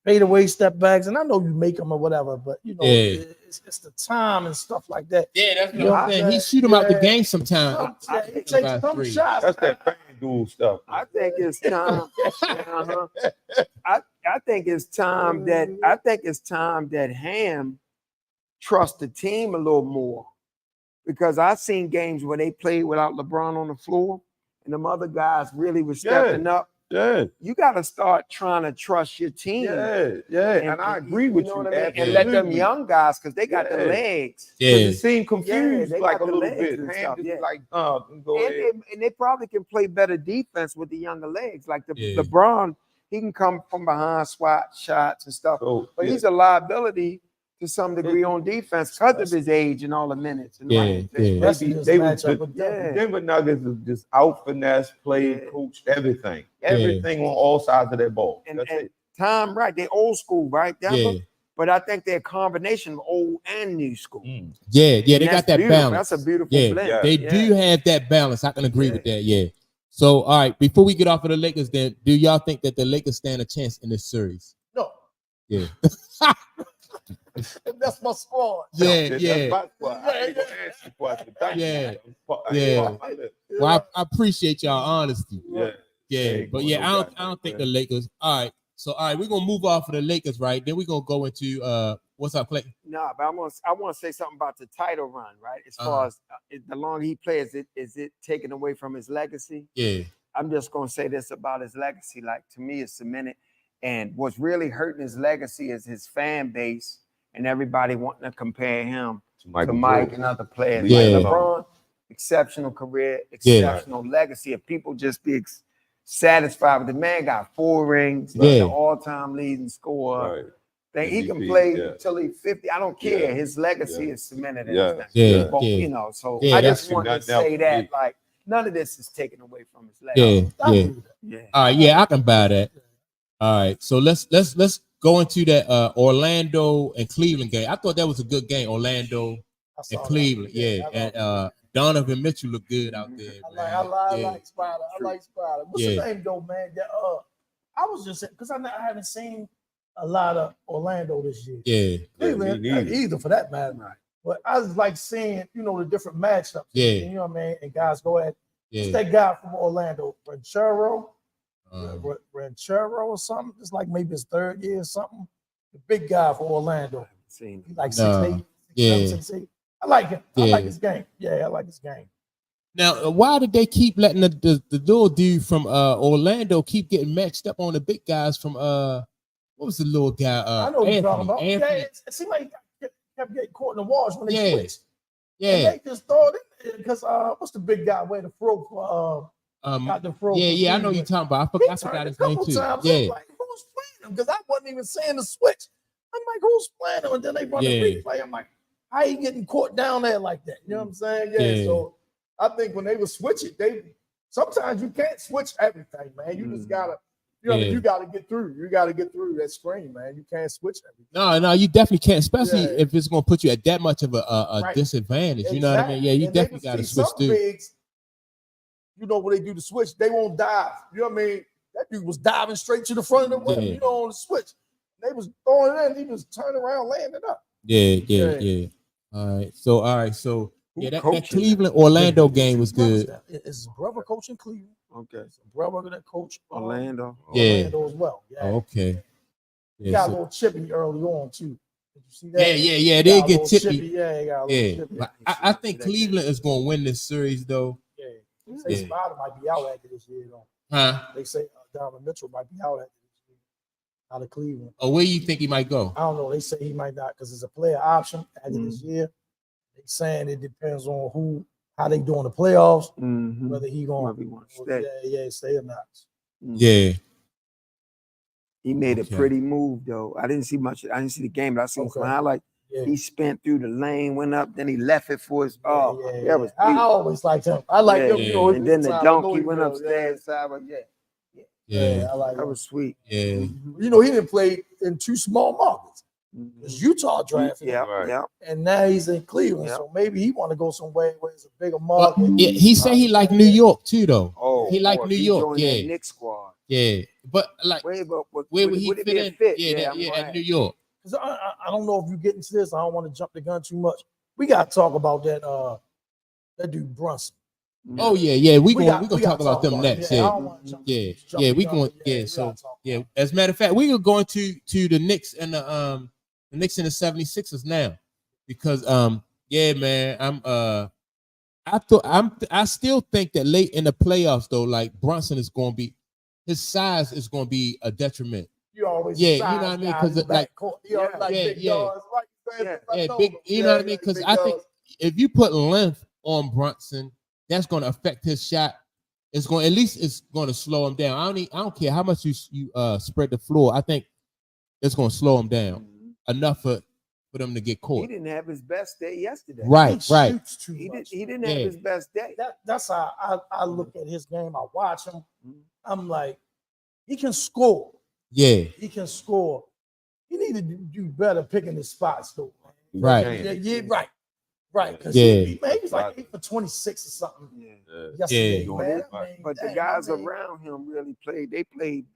fade away step backs, and I know you make them or whatever, but you know it's the time and stuff like that. Yeah, that's what I'm saying. He shoot them out the game sometimes. He takes some shots. That's that FanDuel stuff. I think it's time. I think it's time that Ham trusts the team a little more, because I've seen games where they played without LeBron on the floor, and them other guys really were stepping up. Yeah. You got to start trying to trust your team. And I agree with you. Know what I mean? And let them young guys, because they got the legs. They seem confused they like got a the little legs bit. and stuff, Like, go ahead. And they probably can play better defense with the younger legs. Like LeBron, he can come from behind, swat shots and stuff. But he's a liability to some degree on defense because of his age and all the minutes. And Denver Nuggets is just out finesse, played, coached, everything on all sides of that ball. And Tom, right? They old school, right? Denver. but I think they're a combination of old and new school. Yeah, they And got that beautiful. balance. That's a beautiful Yeah, blend. they do have that balance. I can agree with that. Yeah. So, all right, before we get off of the Lakers, then, do y'all think that the Lakers stand a chance in this series? No. Yeah. That's my squad. Yeah. That's my squad. Yeah. Well, I appreciate y'all honesty. Yeah. But yeah, I don't think the Lakers. All right. So all right, we're gonna move off of the Lakers, right? Then we're gonna go into what's up, Clay? No, but I want to say something about the title run, right? As far as the longer he plays, is it taken away from his legacy? Yeah. I'm just gonna say this about his legacy. Like, to me, it's cemented. And what's really hurting his legacy is his fan base and everybody wanting to compare him to Mike and other players. Yeah. Like LeBron, exceptional career, exceptional legacy. If people just be satisfied with the man, got 4 rings, the all-time leading scorer. Then he can play till he's 50. I don't care. His legacy is cemented in his name. You know, so I just want to say that, like, none of this is taken away from his legacy. Yeah. All right, I can buy that. All right, so let's go into that Orlando and Cleveland game. I thought that was a good game, Orlando and Cleveland. And Donovan Mitchell looked good out there. I like Spider. What's his name though, man? I was just because I haven't seen a lot of Orlando this year. Yeah. Cleveland either for that matter. Right. But I was like seeing, the different matchups. Yeah. You know what I mean? And guys, go ahead. What's that guy from Orlando? Ranchero or something. It's like maybe his 3rd year or something. The big guy for Orlando. He like 6'8". Yeah. 6'8". I like him. I like his game. Yeah, I like his game. Now, why did they keep letting the little dude from Orlando keep getting matched up on the big guys from what was the little guy? I know what you're talking about. Anthony. Yeah, it seemed like he kept getting caught in the walls when they switched. Yeah. And they just throw it in there because what's the big guy wearing the fro for got the fro? Yeah, I know you're talking about. I forgot his name too. Times. I'm like, who's playing him? Because I wasn't even saying the switch. I'm like, who's playing him? And then they run the replay. I'm like, how you getting caught down there like that? You know what I'm saying? Yeah. So I think when they were switching, sometimes you can't switch everything, man. You just gotta, you gotta get through. You gotta get through that screen, man. You can't switch everything. No, you definitely can't, especially if it's gonna put you at that much of a disadvantage. Exactly. You know what I mean? Yeah, you definitely gotta switch through. Bigs, when they do the switch, they won't dive. You know what I mean? That dude was diving straight to the front of the rim, on the switch. They was throwing it in, he was turning around, laying it up. Yeah. All right. So that Cleveland Orlando game was good. Is his brother coaching Cleveland? Okay. His brother that coach Orlando. Orlando as well. Yeah. Oh, okay. He got a little chippy early on too. Did you see that? Yeah. They get chippy. Yeah, he got a little chippy. I think Cleveland is going to win this series though. Yeah. They say Spider might be out after this year though. Huh? They say Donovan Mitchell might be out after this year. Out of Cleveland. Oh, where you think he might go? I don't know. They say he might not because it's a player option after this year. They saying it depends on how they doing the playoffs, whether he going to stay or not. Yeah. He made a pretty move though. I didn't see much. I didn't see the game, but I seen some highlights. Yeah. He spent through the lane, went up, then he left it for his. That was. I always liked him. I like him. And then the dunk, he went upstairs. Yeah, I like that was sweet. Yeah. He didn't play in 2 small markets. It's Utah drafted him. And now he's in Cleveland. So maybe he want to go somewhere where it's a bigger market. Well, he said he liked New York too, though. He liked New York. Yeah. Knicks squad. Yeah. But like where would he fit in? At New York. Because I don't know if you get into this. I don't want to jump the gun too much. We got to talk about that dude Brunson. Oh yeah. We gonna talk about them next. We going. Yeah. So as a matter of fact, we gonna go into the Knicks and the Knicks and the 76ers now, because man, I still think that late in the playoffs though, like Brunson is gonna be, his size is gonna be a detriment. You always you know what I mean? Because big, you know what I mean? Because I think if you put length on Brunson, that's going to affect his shot. It's going to slow him down. I don't care how much you spread the floor. I think it's going to slow him down enough for them to get caught. He didn't have his best day yesterday. Right. He didn't have his best day. That's how I look at his game. I watch him. I'm like, he can score. Yeah. He can score. he needed to do better picking his spots though. Right. Yeah, right. Because he was like 8 for 26 or something. Yesterday, man. But the guys around him really played. They played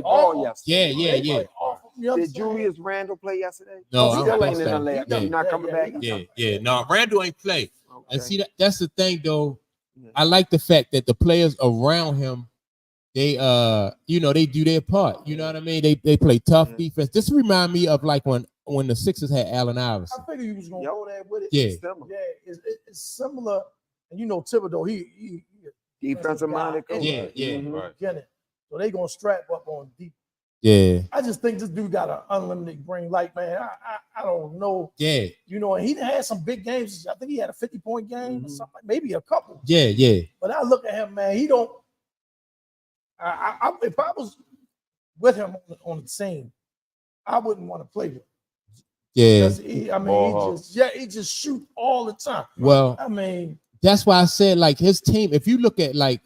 awful. ball yesterday. Yeah. Did Julius Randle play yesterday? No, he's I don't playing think in the so. lab. Yeah. He's not coming back. Yeah. No, Randall ain't play. Okay. And see, that's the thing though. I like the fact that the players around him, they they do their part. You know what I mean? They play tough defense. This remind me of like when the Sixers had Allen Iverson. I figured he was gonna go there with it. Yeah. It's similar. And Thibodeau, he defensive minded coach. Right. So they gonna strap up on deep. Yeah. I just think this dude got an unlimited brain. Like, man, I don't know. Yeah. And he had some big games. I think he had a 50-point game or something, maybe a couple. Yeah. But I look at him, man, he don't. If I was with him on the team, I wouldn't want to play with him. Yeah. He just shoot all the time. Well, I mean, that's why I said like his team. If you look at like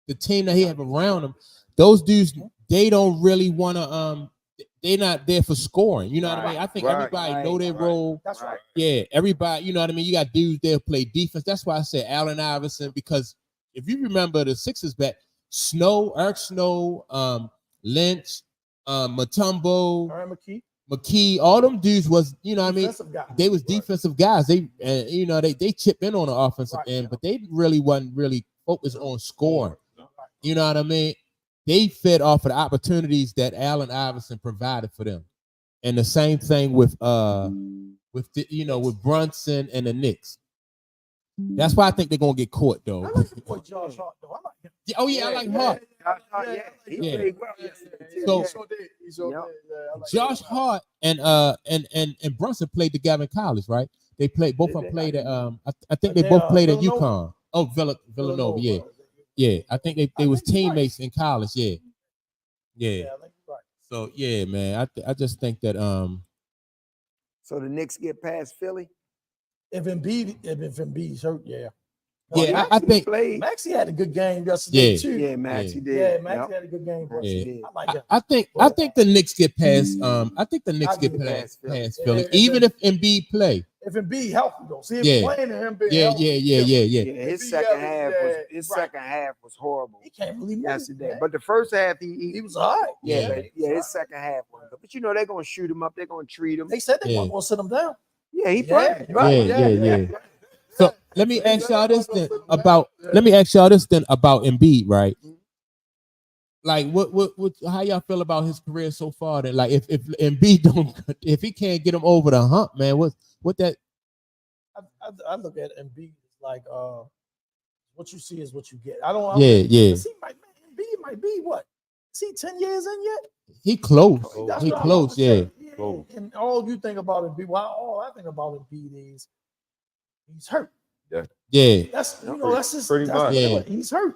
the team that he have around him, those dudes they don't really want to. They're not there for scoring. You know what I mean? I think everybody know their role. That's right. Yeah, everybody. You know what I mean? You got dudes there play defense. That's why I said Allen Iverson because if you remember the Sixers back, Eric Snow, Lynch, Mutombo, McKee, all them dudes was, they was defensive guys. They chip in on the offensive end, but they really wasn't really focused on scoring. You know what I mean? They fed off of the opportunities that Allen Iverson provided for them, and the same thing with Brunson and the Knicks. That's why I think they're gonna get caught though. I like the boy Josh Hart though. I like him. Oh yeah, I like Hart. He played well yesterday. So Josh Hart and Brunson played together in college, right? They played both of them played at I think they both played at UConn. Oh, Villanova, yeah. Yeah, I think they was teammates in college, yeah. So yeah, man, I just think that So the Knicks get past Philly. If Embiid's hurt, yeah. Yeah, I think Maxey had a good game yesterday too. Yeah, Maxey did. Yeah, Maxey had a good game. Yeah. I like that. I think the Knicks get past. I think the Knicks get past Philly, even if Embiid play. If Embiid healthy though, see if playing and him being healthy. Yeah. His second half was horrible. He can't really move yesterday, but the first half he was all right. His second half was good. But they're gonna shoot him up. They're gonna treat him. They said they weren't gonna sit him down. Yeah, he played. Yeah. So let me ask y'all this then about Embiid, right? Like what how y'all feel about his career so far? That like if Embiid if he can't get him over the hump, man, what that? I look at Embiid like what you see is what you get. Embiid might be what? Is he 10 years in yet? He close. He close. Yeah. And all you think about Embiid, all I think about Embiid is he's hurt. Yeah. That's that's just pretty much. He's hurt.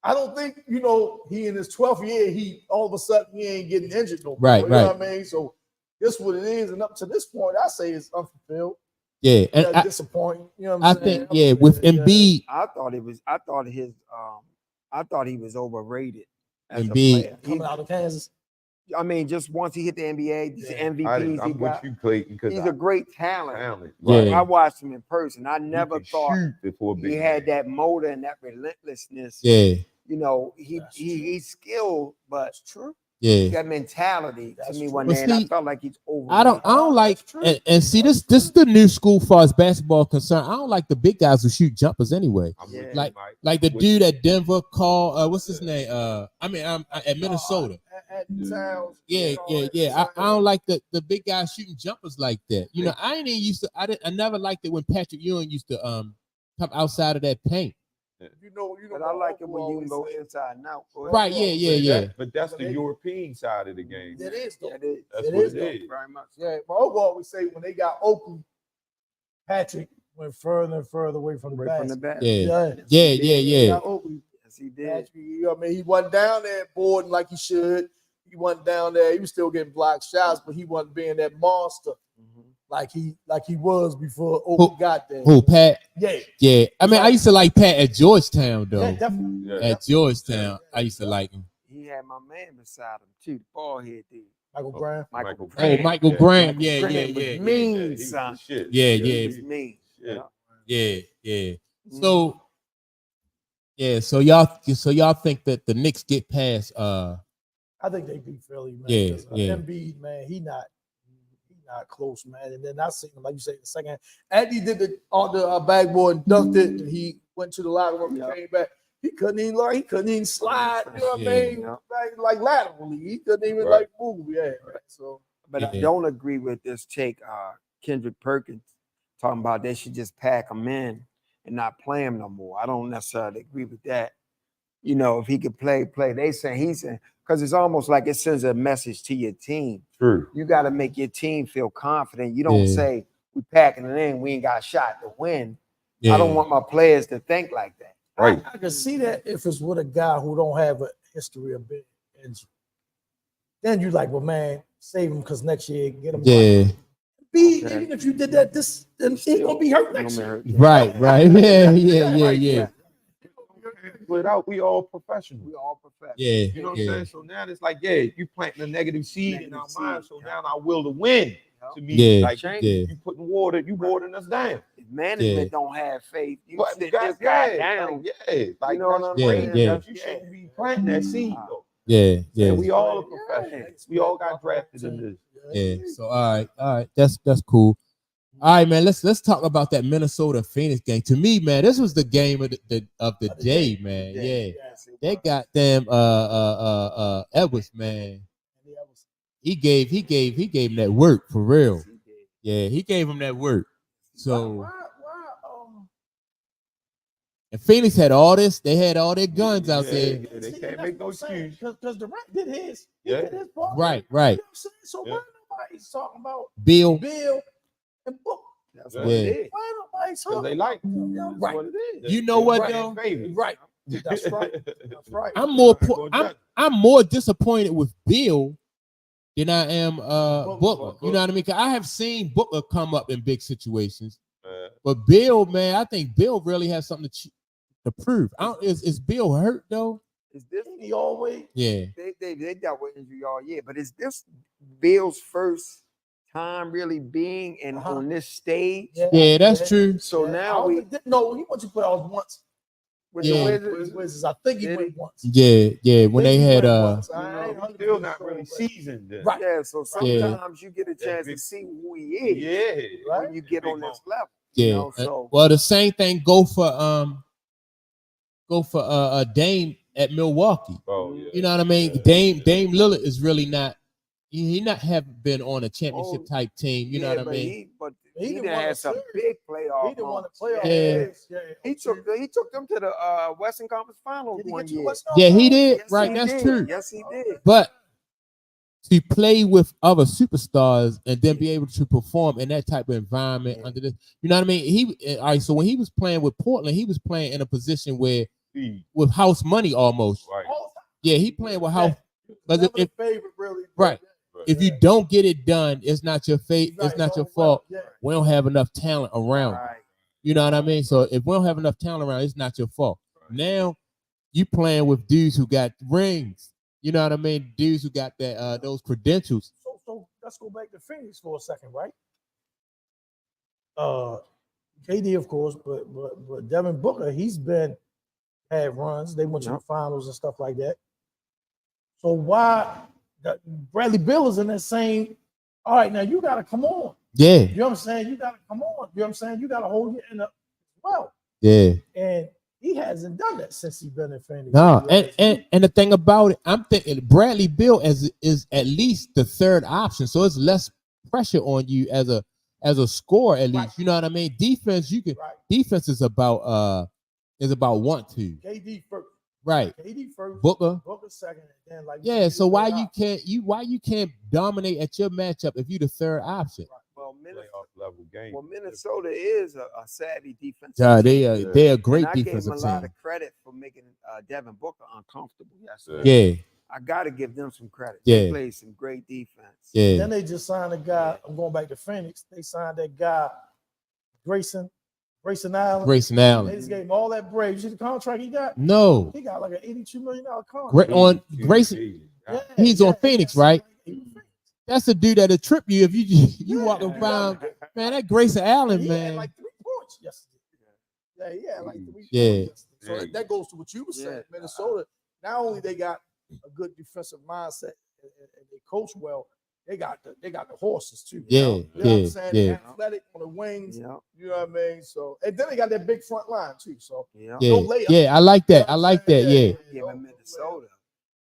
I don't think he in his 12th year he all of a sudden he ain't getting injured no more. Right. You know what I mean? So this what it is, and up to this point, I say it's unfulfilled. Yeah, and disappointing. You know what I'm saying? Think with Embiid, I thought he was overrated as Embiid a player. Coming out of Kansas. I mean, just once he hit the NBA, these MVPs I'm with you, Clayton, because he's a great talent. Right. I watched him in person. I never thought he had game. that motor and that relentlessness. Yeah. He's skilled, but true. Yeah. That mentality to me one But day, and I see, felt like he's over. I don't like and see this is the new school far as basketball concerned. I don't like the big guys who shoot jumpers anyway. Like the dude at Denver called what's his name? I'm at Minnesota. Yeah. I don't like the big guys shooting jumpers like that. I ain't even used to. I never liked it when Patrick Ewing used to come outside of that paint. But I like it when you can go inside and out. Right? Yeah. But that's the European side of the game. It is. That's what it is. Very much. Yeah, my uncle always say when they got Oakley, Patrick went further and further away from the basket. Yeah. Got Oakley. Yes, he did. Patrick, he wasn't down there boarding like he should. He wasn't down there. He was still getting blocked shots, but he wasn't being that monster like he was before Oakley got there. Who, Pat? Yeah. I mean, I used to like Pat at Georgetown though. Yeah, definitely. At Georgetown, I used to like him. He had my man beside him too, the ball head dude. Michael Graham. Michael Oh, Michael Graham. Yeah, Graham yeah, was yeah. mean, He was son. the shit. Yeah, He yeah. was mean. shit. Yeah. So, yeah. So y'all think that the Knicks get past? I think they beat Philly, man. Yeah, 'cause, yeah. Embiid, man, he not close, man. And then I seen him, like you say, in the second. After he did on the backboard and dunked it, and he went to the locker room and came back. He couldn't even learn. He couldn't even slide. You know what I mean? Like laterally, he couldn't even like move. Yeah. Right. So, but I don't agree with this take. Kendrick Perkins talking about they should just pack him in and not play him no more. I don't necessarily agree with that. You know, if he could play. They say he's in because it's almost like it sends a message to your team. True. You got to make your team feel confident. You don't say we packing it in, we ain't got a shot to win. Yeah. I don't want my players to think like that. Right. I can see that if it's with a guy who don't have a history of being injured. Then you like, well, man, save him because next year get him. Yeah. Even if you did that, then he's gonna be hurt next year. Right. Yeah. Without, we all professionals. Yeah. You know what I'm saying? So now it's like, you planting a negative seed in our minds. So now our will to win to me, like you putting you watering us down. If management don't have faith, you sit guys, this guy down. Like you know what I'm saying? Yeah. You shouldn't be planting that seed though. Yeah. And we all are professionals. We all got drafted in this. Yeah. So all right. That's cool. All right, man. Let's talk about that Minnesota Phoenix game. To me, man, this was the game of the day, man. Yeah. They got them Edwards, man. He gave him that work for real. Yeah, he gave him that work. So and Phoenix had all this. They had all their guns out there. Yeah, they can't make no excuse. Because Durant did his. He did his part. Right. You know what I'm saying? So why nobody's talking about Bill and Book? That's what it is. Why nobody's talking? They like him. That's Right. what it is. You know what, Right. though? Right. That's right. That's right. I'm more disappointed with Bill than I am Booker. You know what I mean? 'Cause I have seen Booker come up in big situations, but Bill, man, I think Bill really has something to prove. Is Bill hurt though? Is this He always. Yeah. They dealt with injury all year, but is this Bill's first time really being on this stage? Yeah, that's true. So now he went to playoffs once. with Yeah. the Wizards, I think he went once. Yeah. When they had still not really seasoned. Then. Right. Yeah, so sometimes you get a chance to see who he is. Yeah. When you get on this level. Yeah. You know, so Well, the same thing go for Dame at Milwaukee. Oh, yeah. You know what I mean? Dame Lillard is really not. He not have been on a championship type team. You know what I mean? He done had some big playoff. He didn't want to play. Yeah. He took them to the Western Conference Finals one year. Yeah, he did. Yes, Right, he that's did. true. Yes, he did. But to play with other superstars and then be able to perform in that type of environment under this, you know what I mean? All right. So when he was playing with Portland, he was playing in a position where with house money almost. Right. Yeah, he playing with house. But if favorite really. right. If you don't get it done, it's not your fate. It's not your fault. We don't have enough talent around. Right. You know what I mean? So if we don't have enough talent around, it's not your fault. Now you playing with dudes who got rings. You know what I mean? Dudes who got that those credentials. So let's go back to Phoenix for a second, right? KD, of course, but Devin Booker, he's had runs. They went to the finals and stuff like that. So why Bradley Beal is in that same? All right, now you got to come on. Yeah. You know what I'm saying? You got to come on. You know what I'm saying? You got to hold your end up as well. Yeah. And he hasn't done that since he's been in Phoenix. No, and the thing about it, I'm thinking Bradley Beal is at least the third option, so it's less pressure on you as a scorer at least. Right. You know what I mean? Defense, you can. Right. Defense is about want to. KD first. Right. KD first. Booker second, and then like. Yeah. So why you can't dominate at your matchup if you're the third option? Right. Well, Minnesota is a savvy defensive team. They're a great defensive team. I gave them a lot of credit for making Devin Booker uncomfortable yesterday. Yeah. I got to give them some credit. Yeah. They played some great defense. Yeah. Then they just signed a guy. I'm going back to Phoenix. They signed that guy, Grayson Allen. They just gave him all that bread. You see the contract he got? No. He got like an $82 million contract. Grayson. He's on Phoenix, right? that's the dude that'll trip you if you walk around. Man, that Grayson Allen, he man. had like 3 points yesterday. Yeah, he had like 3 points Yeah. yesterday. So that goes to what you were saying. Minnesota, not only they got a good defensive mindset and they coach well, they got the horses too. Yeah, you know what I'm saying? yeah. They're athletic on the wings. Yeah. You know what I mean? So and then they got that big front line too. So Yeah. no layup. Yeah, I like that. I like that. Yeah.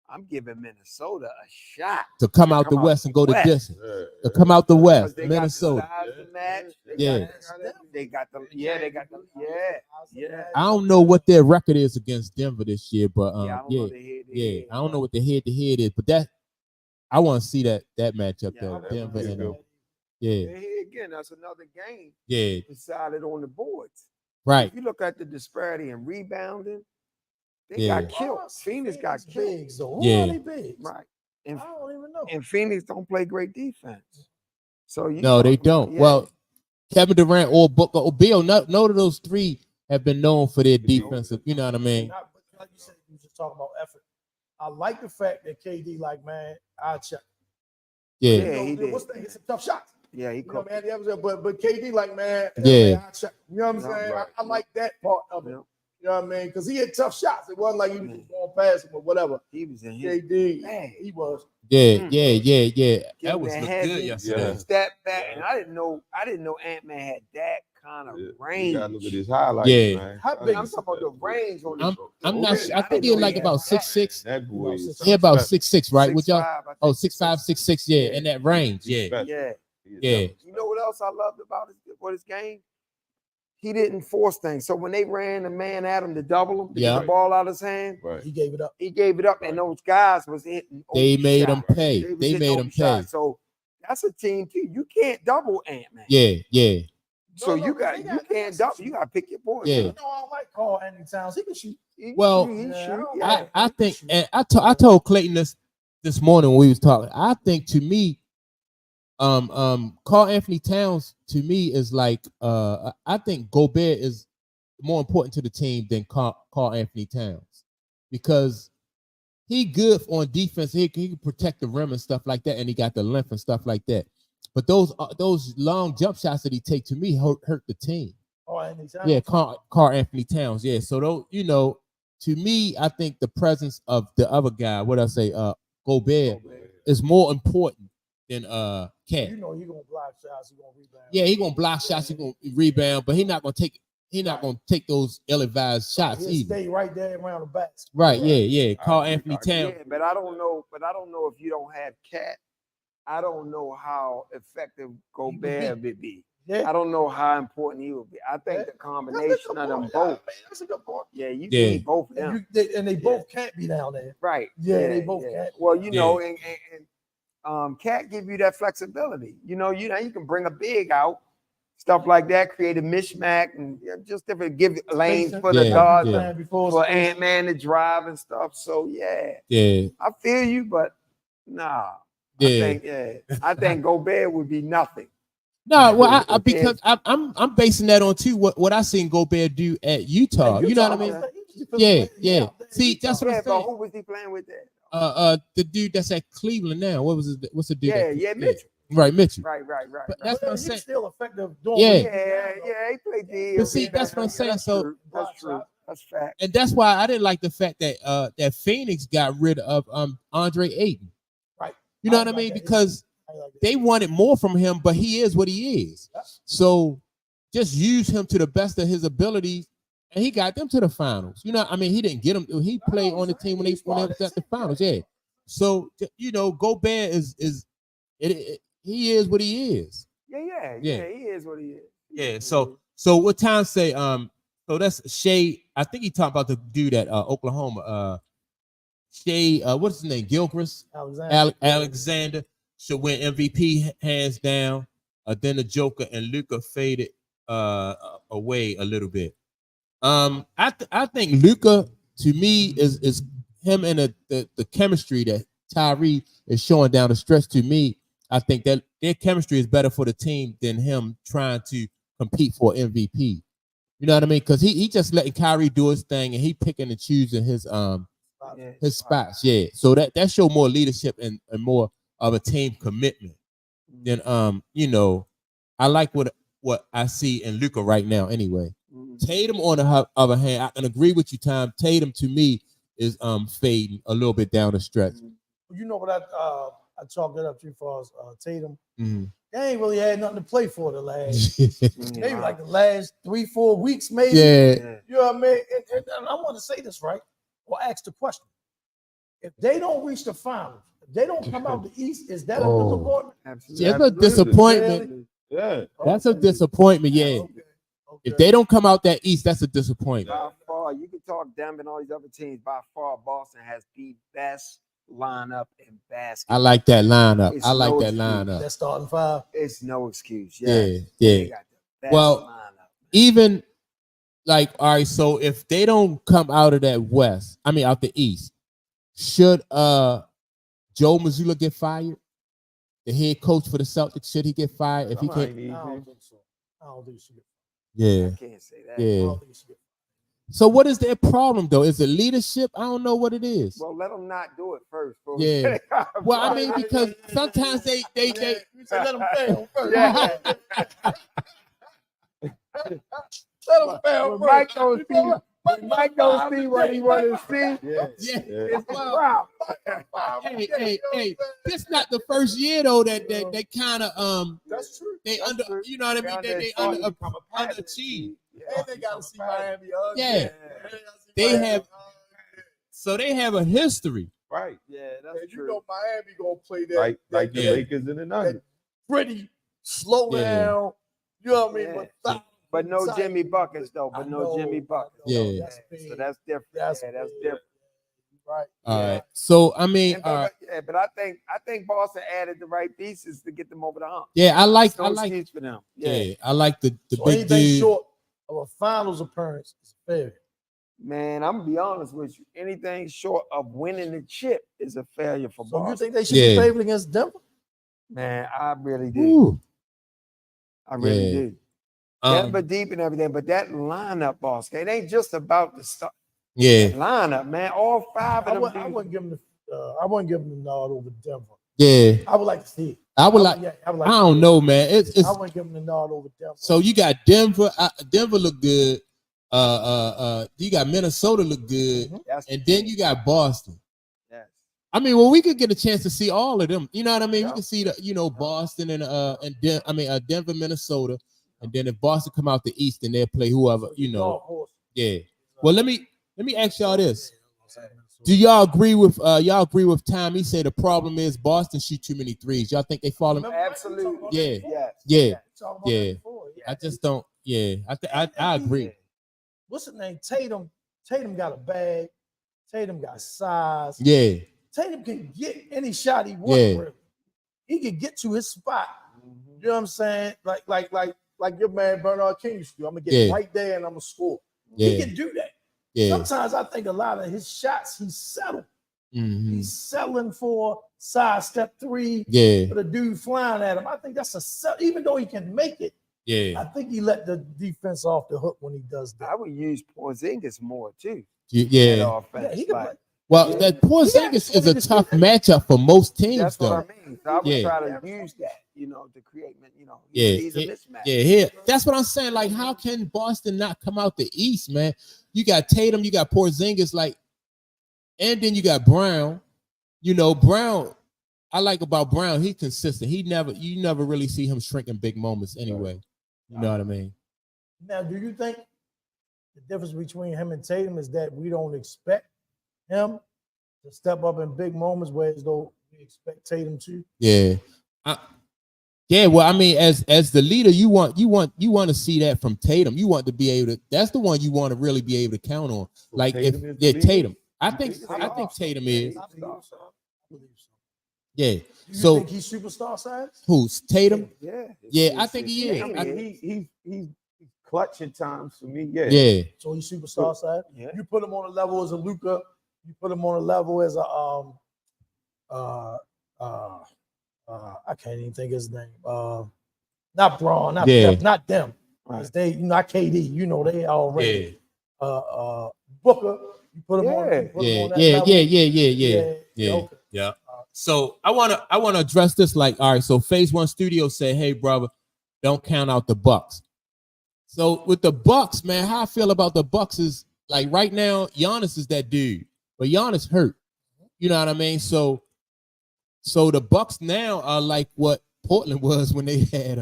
I'm giving Minnesota a shot To come out the West and go the distance. To come out the West, Minnesota. Yeah. They got the I don't know what their record is against Denver this year, but I don't know the head-to-head. I don't know what the head-to-head is, but that I want to see that matchup there, Denver and Again, that's another game. Yeah. Decided on the boards. Right. If you look at the disparity in rebounding, they Yeah. got killed. Phoenix got killed. Bigs, though. Yeah. Who are they bigs? Right. And, I don't even know. and Phoenix don't play great defense. So No, they don't. Yeah. Well, Kevin Durant or Booker or Bill, none of those three have been known for their defensive. You know what I mean? Like you said, you just talking about effort. I like the fact that KD, like, man, I'll check. Yeah. he did. What's that? It's a tough shot. Yeah, he You know, cooked. man, but KD, like, man, Yeah. I'll check. You know what I'm saying? Right. I like that part of it. Yeah. You know what I mean? Because he had tough shots. It wasn't like he was just going past him or whatever. He was in his KD, he was. Yeah. That Give was him look heavy, good yesterday. Step back, and I didn't know Ant-Man had that kind of range. You gotta look at his highlights, Yeah. man. How big I'm talking about the range on I'm not sure. I think they're like about 6'6". That boy is They're about 6'6", right? With y'all? 6'5", I Oh, think. 6'5", 6'6", yeah, in that range. Yeah. special. Yeah. Yeah. You know what else I loved about his game? He didn't force things. So when they ran the man at him to double him, to get the ball out of his hand, Right. He gave it up. he gave it up, and those guys was hitting. They made them them pay. They made them pay. So that's a team too. You can't double Ant-Man. Yeah. So No, you they can't double. You got to pick your boys. Yeah. You know, I don't like Carl Anthony Towns. He can shoot. Well, Yeah, I think, and I told Clayton this morning when we was talking. I think to me, Carl Anthony Towns to me is like I think Gobert is more important to the team than Carl Anthony Towns because he good on defense. He can protect the rim and stuff like that, and he got the length and stuff like that. But those long jump shots that he take to me hurt the team. Yeah, Carl Anthony Towns. Yeah, so those, you know, to me, I think the presence of the other guy, what I say, Gobert, is more important than Cat. You know, he gonna block shots. He gonna rebound. Yeah, he gonna block shots. He gonna rebound, but he not gonna take those ill-advised shots He'll either. stay right there around the back. Right? Yeah. Carl Anthony Towns. Yeah, but I don't know. If you don't have Cat, I don't know how effective Gobert would be. Yeah. I don't know how important he would be. I think the combination of them both. That's a good point. Yeah, you need both of them. And they both can't be down there. Right. Yeah, they both can't. Well, you know, and Cat give you that flexibility. You know, you can bring a big out, stuff like that, create a mismatch and just different give lanes for the guards, for Ant-Man to drive and stuff. So yeah, I feel you, but nah. I think Gobert would be nothing. No, well, because I'm basing that on too what I seen Gobert do at Utah. You know what I mean? Yeah. See, that's what I'm saying. But who was he playing with there? The dude that's at Cleveland now. What's the dude? Mitchell. Right, Mitchell. Right. But that's what I'm saying. He's still effective doing he played D. But see, that's what I'm saying. So that's true. That's fact. And that's why I didn't like the fact that that Phoenix got rid of Andre Ayton. Right. You know what I mean? Because they wanted more from him, but he is what he is. So just use him to the best of his abilities, and he got them to the finals. You know, I mean, he didn't get them. He played on the team when they was at the finals. Yeah. So you know, Gobert he is what he is. Yeah, he is what he is. Yeah. So what Tom say? So that's Shea. I think he talked about the dude at Oklahoma. Shea, what's his name? Gilchrist Alexander should win MVP hands down. Then the Joker and Luka faded away a little bit. I think Luka to me is him and the chemistry that Tyree is showing down the stretch. To me, I think that their chemistry is better for the team than him trying to compete for MVP. You know what I mean? Because he just letting Kyrie do his thing and he picking and choosing his spots. Yeah. So that show more leadership and more of a team commitment, then you know, I like what I see in Luka right now. Anyway, Tatum on the other hand, I can agree with you, Tom. Tatum to me is fading a little bit down the stretch. You know what I chalked it up to for Tatum. Mm-hmm. They ain't really had nothing to play for the last, maybe like the last 3-4 weeks, maybe. Yeah. You know what I mean? And I want to say this, right? Or ask the question. If they don't reach the finals, if they don't come out the East, is that a disappointment? Absolutely. It's a disappointment. Yeah. That's a disappointment, yeah. Okay. If they don't come out that East, that's a disappointment. By far, you can talk Denver and all these other teams. By far, Boston has the best lineup in basketball. I like that lineup. It's I like no that excuse. lineup. That starting five. It's no excuse. Yeah. They got the best lineup. Even like, all right, so if they don't come out of that West, I mean out the East, should Joe Mazzulla get fired? The head coach for the Celtics, should he get fired if he can't? I don't think so. I don't think so. Yeah. I can't say that. Yeah. So what is their problem though? Is it leadership? I don't know what it is. Well, let them not do it first. Bro. Yeah. Well, I mean, because sometimes they let them fail first. Yeah. Let them fail first. Mike don't see what he want to see. Yeah. It's wow. Hey, this not the first year though that they kind of That's true. They That's under true. You know what I mean? They underachieve. And they gotta see Miami. Yeah. They have. So they have a history. Right. Yeah, that's true. You know Miami gonna play that like the Lakers and the Nuggets. Pretty slow down. You know what I mean? But no Jimmy Buckets though. But no Jimmy Buckets. Yeah. So that's different. That's different. Right. All right. So I mean, but I think Boston added the right pieces to get them over the hump. Yeah, I like for them. Yeah, I like the so big anything dude. Short of a finals appearance is failure. Man, I'm gonna be honest with you. Anything short of winning the chip is a failure for Boston. So you think they should be favored against Denver? Man, I really do. Ooh. I really do. Denver deep and everything, but that lineup, boss, it ain't just about the stuff. Yeah. Lineup, man. All five of them. I wouldn't give them the nod over Denver. Yeah. I would like to see it. I don't know, man. It's I wouldn't give them the nod over Denver. So you got Denver. Denver look good. You got Minnesota look good, and then you got Boston. Yes. I mean, well, we could get a chance to see all of them. You know what I mean? We can see Boston and Denver, Minnesota, and then if Boston come out the East, then they'll play whoever. Yeah. Well, let me ask y'all this. Do y'all agree with Tom? He said the problem is Boston shoot too many threes. Y'all think they fall in? Absolutely. Yeah. I just don't. Yeah. I agree. What's his name? Tatum. Tatum got a bag. Tatum got size. Yeah. Tatum can get any shot he wants. Yeah. He can get to his spot. You know what I'm saying? Like your man Bernard King used to do. I'm gonna get right there and I'm gonna score. Yeah. He can do that. Yeah. Sometimes I think a lot of his shots he's settled. Mm-hmm. He's settling for side step three. Yeah. For the dude flying at him. I think that's even though he can make it. Yeah. I think he let the defense off the hook when he does that. I would use Porzingis more too. Yeah. He can play. Well, that Porzingis is a tough matchup for most teams. That's though. What I mean. So I would try to use that, to create, he's a mismatch. Yeah. That's what I'm saying. Like, how can Boston not come out the East, man? You got Tatum, you got Porzingis, and then you got Brown. Brown. I like about Brown. He's consistent. You never really see him shrink in big moments anyway. You know what I mean? Now, do you think the difference between him and Tatum is that we don't expect him to step up in big moments, whereas though we expect Tatum to? Yeah. Well, I mean, as the leader, you want to see that from Tatum. You want to be able to. That's the one you want to really be able to count on. Like Tatum. I think Tatum is. Yeah. You think he's superstar size? Who's Tatum? Yeah. I think he is. I mean, he's clutch at times for me. Yeah. Yeah. So he's superstar size. Yeah. You put him on a level as a Luka. You put him on a level as a I can't even think of his name. Not Braun, not them. Right. They, not KD. They already. Booker. You put him on. Yeah. Okay. Yeah. So I wanna address this like, all right, so Phase One Studio said, hey brother, don't count out the Bucks. So with the Bucks, man, how I feel about the Bucks is like right now, Giannis is that dude, but Giannis hurt. You know what I mean? So the Bucks now are like what Portland was when they had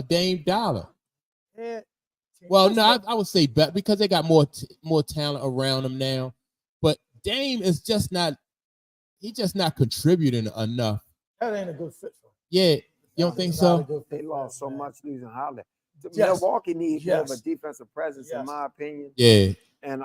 Dame Dollar. Yeah. Well, no, I would say better because they got more talent around them now. But Dame is just not. He's just not contributing enough. That ain't a good fit for him. Yeah, you don't think so? They lost so much losing Holiday. Yes. Milwaukee needs more of a Yes. defensive presence, Yes. in my opinion. Yeah, And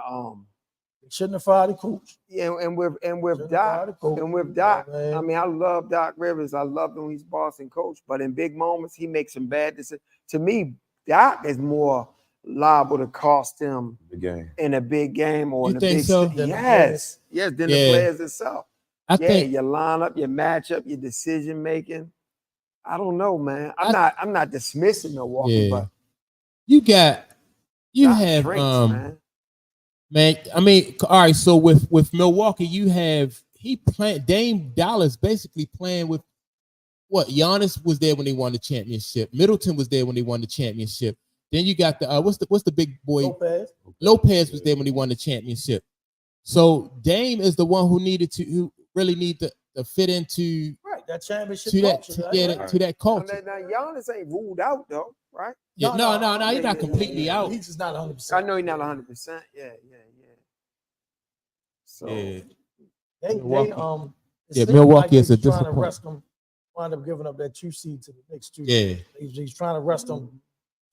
They shouldn't have fired the coach. yeah, and with Shouldn't have Doc, fired the coach. and with Doc, Yeah, I mean, I love Doc Rivers. I love him. He's boss and coach, but in big moments, he makes some bad decisions. To me, Doc is more liable to cost them The game. in a big game or You in a think big so? Yes, than the Yeah. players themselves. I think. Your lineup, your matchup, your decision making. I don't know, man. I'm not dismissing Milwaukee, Yeah. but You Doc have drinks, man. I mean, all right. So with Milwaukee, you have Dame Dallas basically playing with what Giannis was there when they won the championship. Middleton was there when they won the championship. Then you got the what's the big boy Lopez was there when he won the championship. So Dame is the one who really need to fit into that championship to that culture, to that culture. Now Giannis ain't ruled out though, right? Yeah, no, he's not completely out. He's just not 100%. I know he's not 100%. Yeah. So Milwaukee is a trying to disappointment. rest them. Wind up giving up that 2 seed to the next 2. Yeah, he's trying to rest them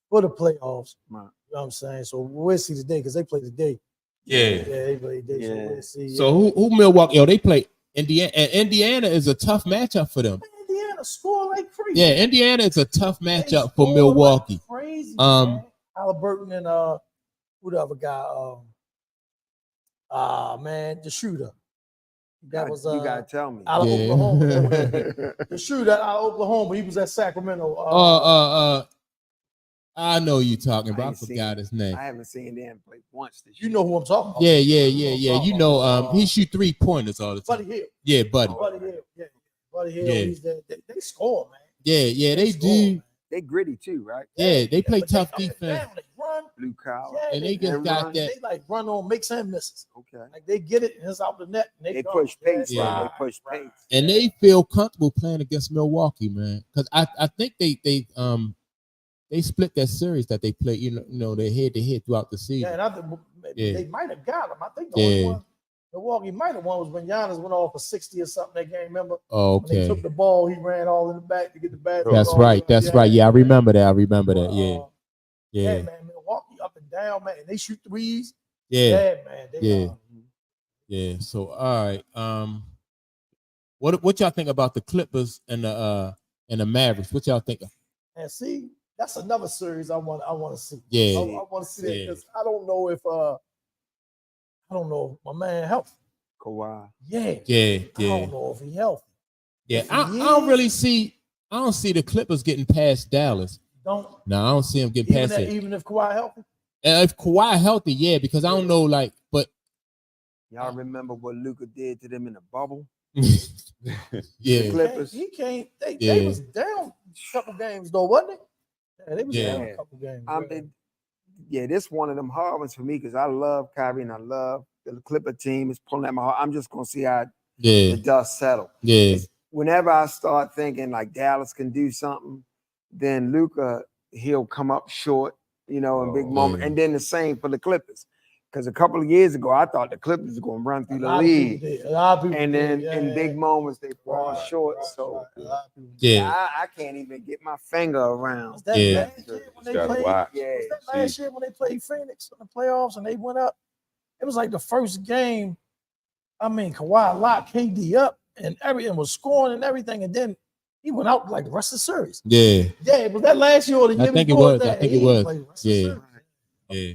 for the playoffs. Right. You know what I'm saying? So we'll see today because they play today. Yeah, they play today. So we'll see. So who Milwaukee? They play Indiana, and Indiana is a tough matchup for them. Indiana score like crazy. Yeah, Indiana is a tough matchup for Milwaukee. Like crazy. Halliburton and who the other guy? The shooter. That was you gotta tell me. Out of Oklahoma. The shooter out of Oklahoma. He was at Sacramento. I know you talking about. I forgot his name. I haven't seen them play once this year. You know who I'm talking about. Yeah. You know, he shoot 3-pointers all the time. Buddy Hill. Yeah, Buddy. Buddy Hill. Yeah. Buddy Hill. Yeah. They score, man. Yeah, they do. Man. They gritty too, right? Yeah, they play tough defense. They run. Blue collar. Yeah, and they just got that. They like run on makes and misses. Okay. Like they get it and it's out the net. And they push pace. Yeah. They push pace. And they feel comfortable playing against Milwaukee, man. Because I think they split that series that they played. You know, they head to head throughout the season. Yeah, and they might have got them. I think the only one Milwaukee might have won was when Giannis went off for 60 or something that game. Remember? Oh, okay. When they took the ball, he ran all in the back to get the bad. That's right. That's right. Yeah, I remember that. Yeah, man. Milwaukee up and down, man. And they shoot threes. Yeah, man. Yeah. So all right. What y'all think about the Clippers and the Mavericks? What y'all think? And see, that's another series I want to see. Yeah, I want to see that because I don't know if my man healthy. Kawhi. Yeah. I don't know if he healthy. Yeah, I don't see the Clippers getting past Dallas. I don't see them getting past it. Even if Kawhi healthy? If Kawhi healthy, yeah, because I don't know, but y'all remember what Luka did to them in the bubble? Yeah. The Clippers. He can't. They was down a couple games though, wasn't it? Yeah, they was down a couple games. This one of them hard ones for me because I love Kyrie and I love the Clipper team is pulling at my heart. I'm just gonna see how the dust settle. Yeah. Whenever I start thinking like Dallas can do something, then Luka he'll come up short, in big moment. And then the same for the Clippers. Because a couple of years ago, I thought the Clippers were going to run through the league. And then in big moments, they fall short. So, I can't even get my finger around. Was that last year when they played? Was that last year when they played Phoenix in the playoffs and they went up? It was like the first game. I mean, Kawhi locked KD up and everything was scoring and everything. And then he went out like the rest of the series. Yeah, was that last year or the year before? I think it was. Yeah.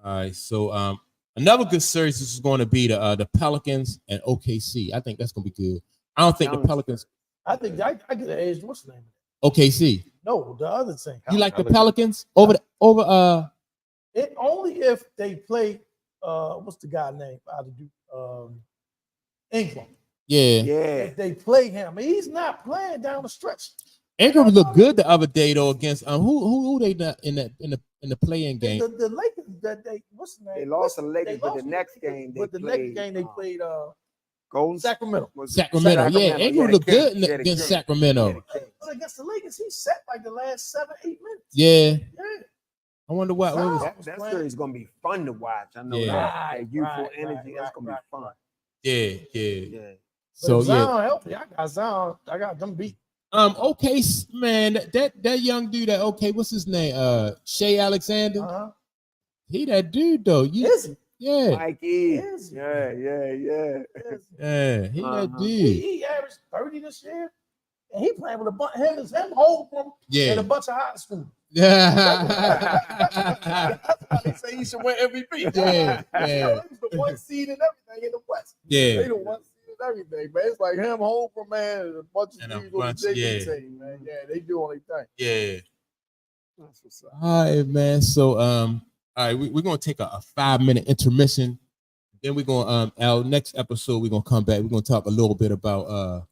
All right, so another good series is going to be the Pelicans and OKC. I think that's going to be good. I don't think the Pelicans. I think I get an edge. What's the name? OKC. No, the other thing. You like the Pelicans over? It only if they play. What's the guy name? Out of Ingram. Yeah. If they play him, he's not playing down the stretch. Ingram looked good the other day though against who they not in the playing game. The Lakers that what's the name? They lost the Lakers, but the next game they played Golden Sacramento. Sacramento. Yeah, Ingram looked good against Sacramento. But against the Lakers, he set like the last 7-8 minutes. Yeah. I wonder what was that series is gonna be fun to watch. I know that youthful energy. That's gonna be fun. Yeah. So Zion healthy. I got Zion. I got them beat. Okay, man. That young dude. What's his name? Shea Alexander. He that dude though. Is he? Yeah. Mikey. Is he? Yeah. He that dude. He averaged 30 this year, and he playing with a bunch. Him Holcomb and a bunch of high school. Yeah. That's why they say he should win MVP. Yeah. He was the one seed and everything in the West. Yeah. They the one seed and everything, man. It's like him, Holcomb, man, and a bunch of dudes on the JV team, man. Yeah, they doing their thing. Yeah. That's what's up. All right, man. So all right, we're gonna take a 5-minute intermission. Then we're gonna our next episode, we're gonna come back. We're gonna talk a little bit about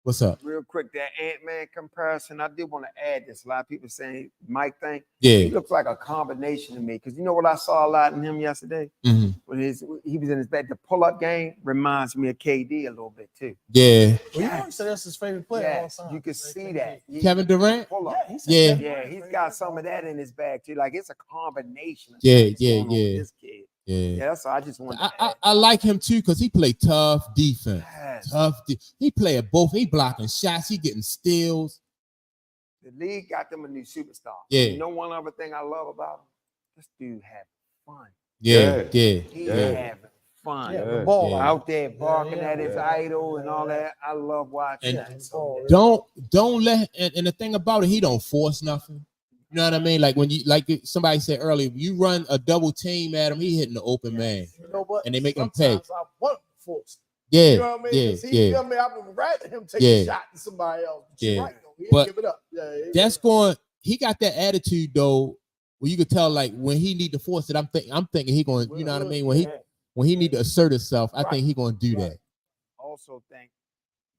what's up? Real quick, that Ant-Man comparison. I did want to add this. A lot of people saying Mike thing. Yeah. He looks like a combination to me. Because you know what I saw a lot in him yesterday? Mm-hmm. When he was in his bed. The pull-up game reminds me of KD a little bit too. Yeah. Well, you always said that's his favorite player. Yes, you can see that. Kevin Durant? Pull-up. Yeah. He's got some of that in his bag too. Like it's a combination. Yeah. This kid. Yeah. That's all I just want. I like him too because he played tough defense. Yes. He played both. He blocking shots. He getting steals. The league got them a new superstar. Yeah. You know one other thing I love about him? This dude having fun. Yeah. He having fun. The ball out there barking at his idol and all that. I love watching that. Don't let and the thing about it, he don't force nothing. You know what I mean? Like when you somebody said earlier, you run a double team at him, he hitting the open man. You know what? And they make him pay. I want to force. Yeah. You know what I mean? Yeah. I would rather him take a shot than somebody else. But you're right, though. He didn't give it up. That's going. He got that attitude though, where you could tell like when he need to force it. I'm thinking he going. You know what I mean? When he need to assert himself, I think he going to do that. Also think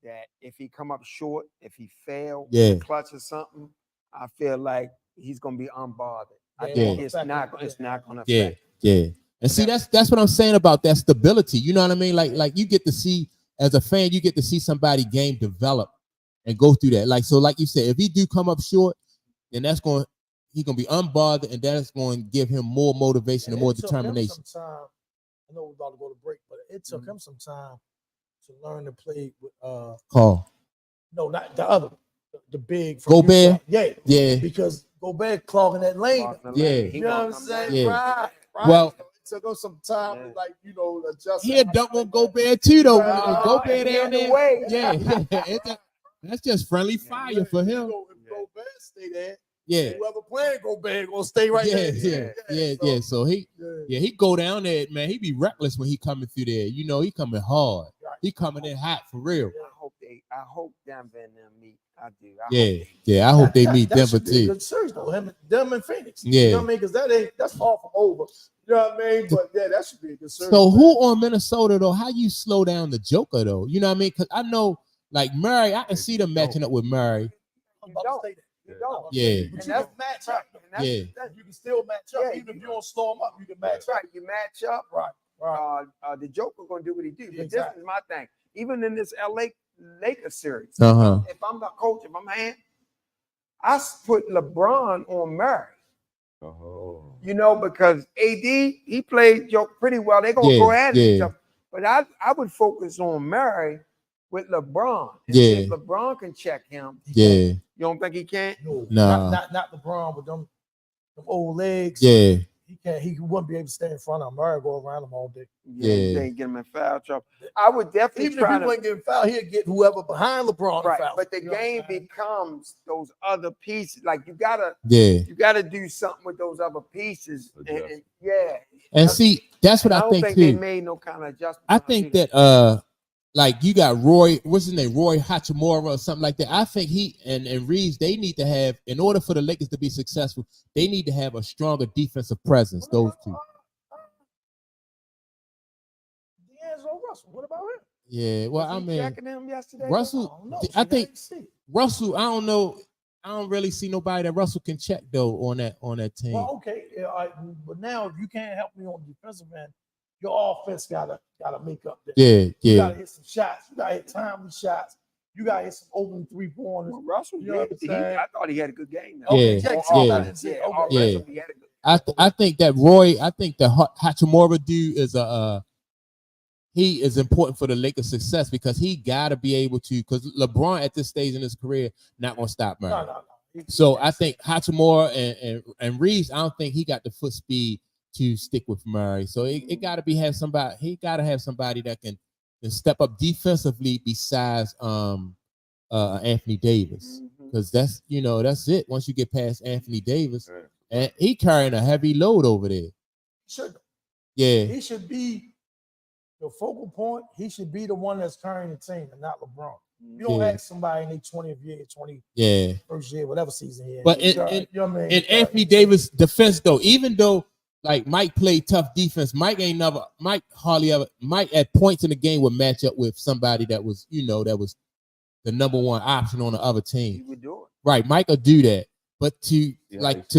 that if he come up short, if he fail, clutch or something, I feel like he's gonna be unbothered. I think it's not gonna affect. Yeah. And see, that's what I'm saying about that stability. You know what I mean? Like you get to see as a fan, you get to see somebody game develop and go through that. Like you said, if he do come up short, then he's gonna be unbothered, and that's going to give him more motivation and more determination. I know we're about to go to break, but it took him some time to learn to play with Call. No, not the other. The big Gobert. Yeah. Because Gobert clogging that lane. Yeah. You know what I'm saying? Yeah. Right. Well, it took him some time to adjust. He a dunk on Gobert too, though. Gobert down there. Yeah. That's just friendly fire for him. If Gobert stay there, yeah. Whoever playing Gobert gonna stay right there. Yeah. So he go down there, man. He be reckless when he coming through there. You know, he coming hard. He coming in hot for real. I hope Denver and them meet. I do. I hope they meet Denver too. Good series though. Them and Phoenix. Yeah. You know what I mean? Because that's far from over. You know what I mean? But yeah, that should be a good series. So who on Minnesota though? How you slow down the Joker though? You know what I mean? Because I know like Murray, I can see them matching up with Murray. You don't. Yeah. But you can match up. You can still match up. Even if you don't slow them up, you can match up. You match up. Right. The Joker gonna do what he do. But this is my thing. Even in this Lakers series, if I'm the coach, if I'm hand, I put LeBron on Murray. You know, because AD, he played Joker pretty well. They're gonna go at each other. But I would focus on Murray with LeBron. And if LeBron can check him. You don't think he can? No. Not LeBron with them old legs. Yeah. He wouldn't be able to stay in front of him. Murray go around him all day. They ain't get him in foul trouble. I would definitely even if he wasn't getting fouled, he'd get whoever behind LeBron foul. But the game becomes those other pieces. Like you gotta do something with those other pieces. And see, that's what I think too. They made no kind of adjustment. I think that like you got Roy, what's his name, Roy Hachimura or something like that. I think he and Reeves, they need to have, in order for the Lakers to be successful, they need to have a stronger defensive presence. Those two. on Russell. What about him? Yeah, well, Was I he mean, checking him yesterday? Russell, No, I think Russell. I don't know. I don't really see nobody that Russell can check though on that team. Well, okay, but now if you can't help me on the defensive end, your offense gotta make up there. Yeah, You gotta hit some shots. You gotta hit timely shots. You gotta hit some open 3-pointers. Well, Russell You know did. I thought he had a good game. Now. Yeah, I think that Roy. I think the Hachimura dude is he is important for the Lakers' success because he got to be able to, because LeBron at this stage in his career not going to stop Murray. No. So I think Hachimura and Reeves, I don't think he got the foot speed to stick with Murray. So it got to have somebody. He got to have somebody that can step up defensively besides Anthony Davis, because that's it. Once you get past Anthony Davis, and he carrying a heavy load over there. He should be the focal point. He should be the one that's carrying the team and not LeBron. You don't ask somebody in their 20th year, first year, whatever season here. But in Anthony Davis' defense, though, even though like Mike played tough defense, Mike hardly ever. Mike at points in the game would match up with somebody that was the number one option on the other team. He would do it. Right, Mike will do that. But to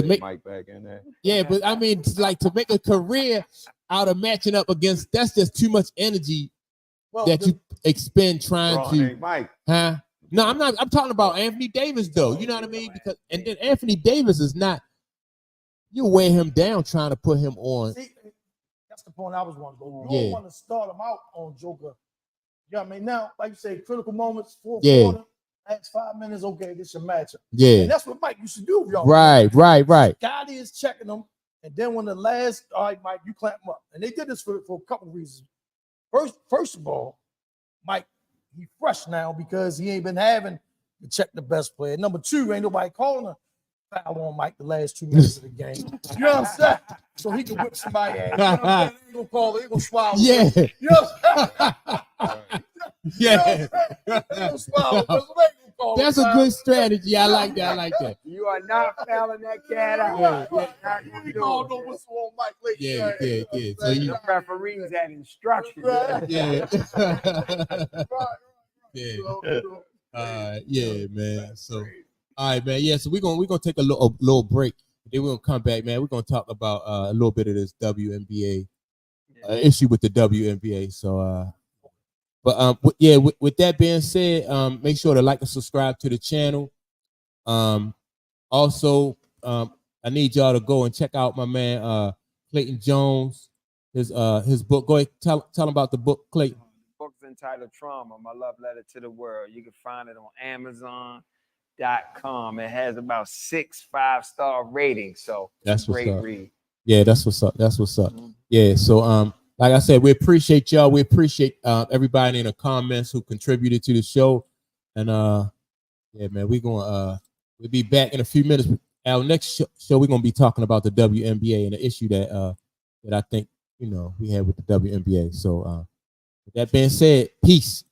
make Mike back in there. Yeah, but I mean, to make a career out of matching up against, that's just too much energy you expend trying to. Mike. Huh? No, I'm not. I'm talking about Anthony Davis, though. You know what I mean? Because and then Anthony Davis is not. You weigh him down trying to put him on. See, that's the point I was wanting to go. You don't want to start him out on Joker. You know what I mean? Now, like you say, critical moments, fourth quarter, last 5 minutes, okay, this your matchup. Yeah. And that's what Mike used to do, y'all. Right. Scotty is checking them. And then when the last, all right, Mike, you clamp him up. And they did this for a couple reasons. First of all, Mike, he fresh now because he ain't been having to check the best player. Number two, ain't nobody calling a foul on Mike the last 2 minutes of the game. You know what I'm saying? So he can whip somebody ass. You know what I'm saying? They ain't gonna call it, they gonna swallow. Yeah. You know what I'm saying? Yeah. That's a good strategy. I like that. You are not fouling that cat out. We called no whistle on Mike later. Yeah. So the referees had instructions. Yeah. Yeah, man. So, all right, man. Yeah, so we're gonna take a little break. Then we're gonna come back, man. We're gonna talk about a little bit of this WNBA issue with the WNBA. So, with that being said, make sure to like and subscribe to the channel. Also, I need y'all to go and check out my man Clayton Jones. His book. Go ahead, tell him about the book, Clayton. The book's entitled Trauma: My Love Letter to the World. You can find it on Amazon.com. It has about 6 5-star ratings, so that's a great read. Yeah, that's what's up. Mm-hmm. Yeah, so like I said, we appreciate y'all. We appreciate everybody in the comments who contributed to the show. And yeah, man, we'll be back in a few minutes. Our next show, we're gonna be talking about the WNBA and the issue that I think we had with the WNBA. So with that being said, peace.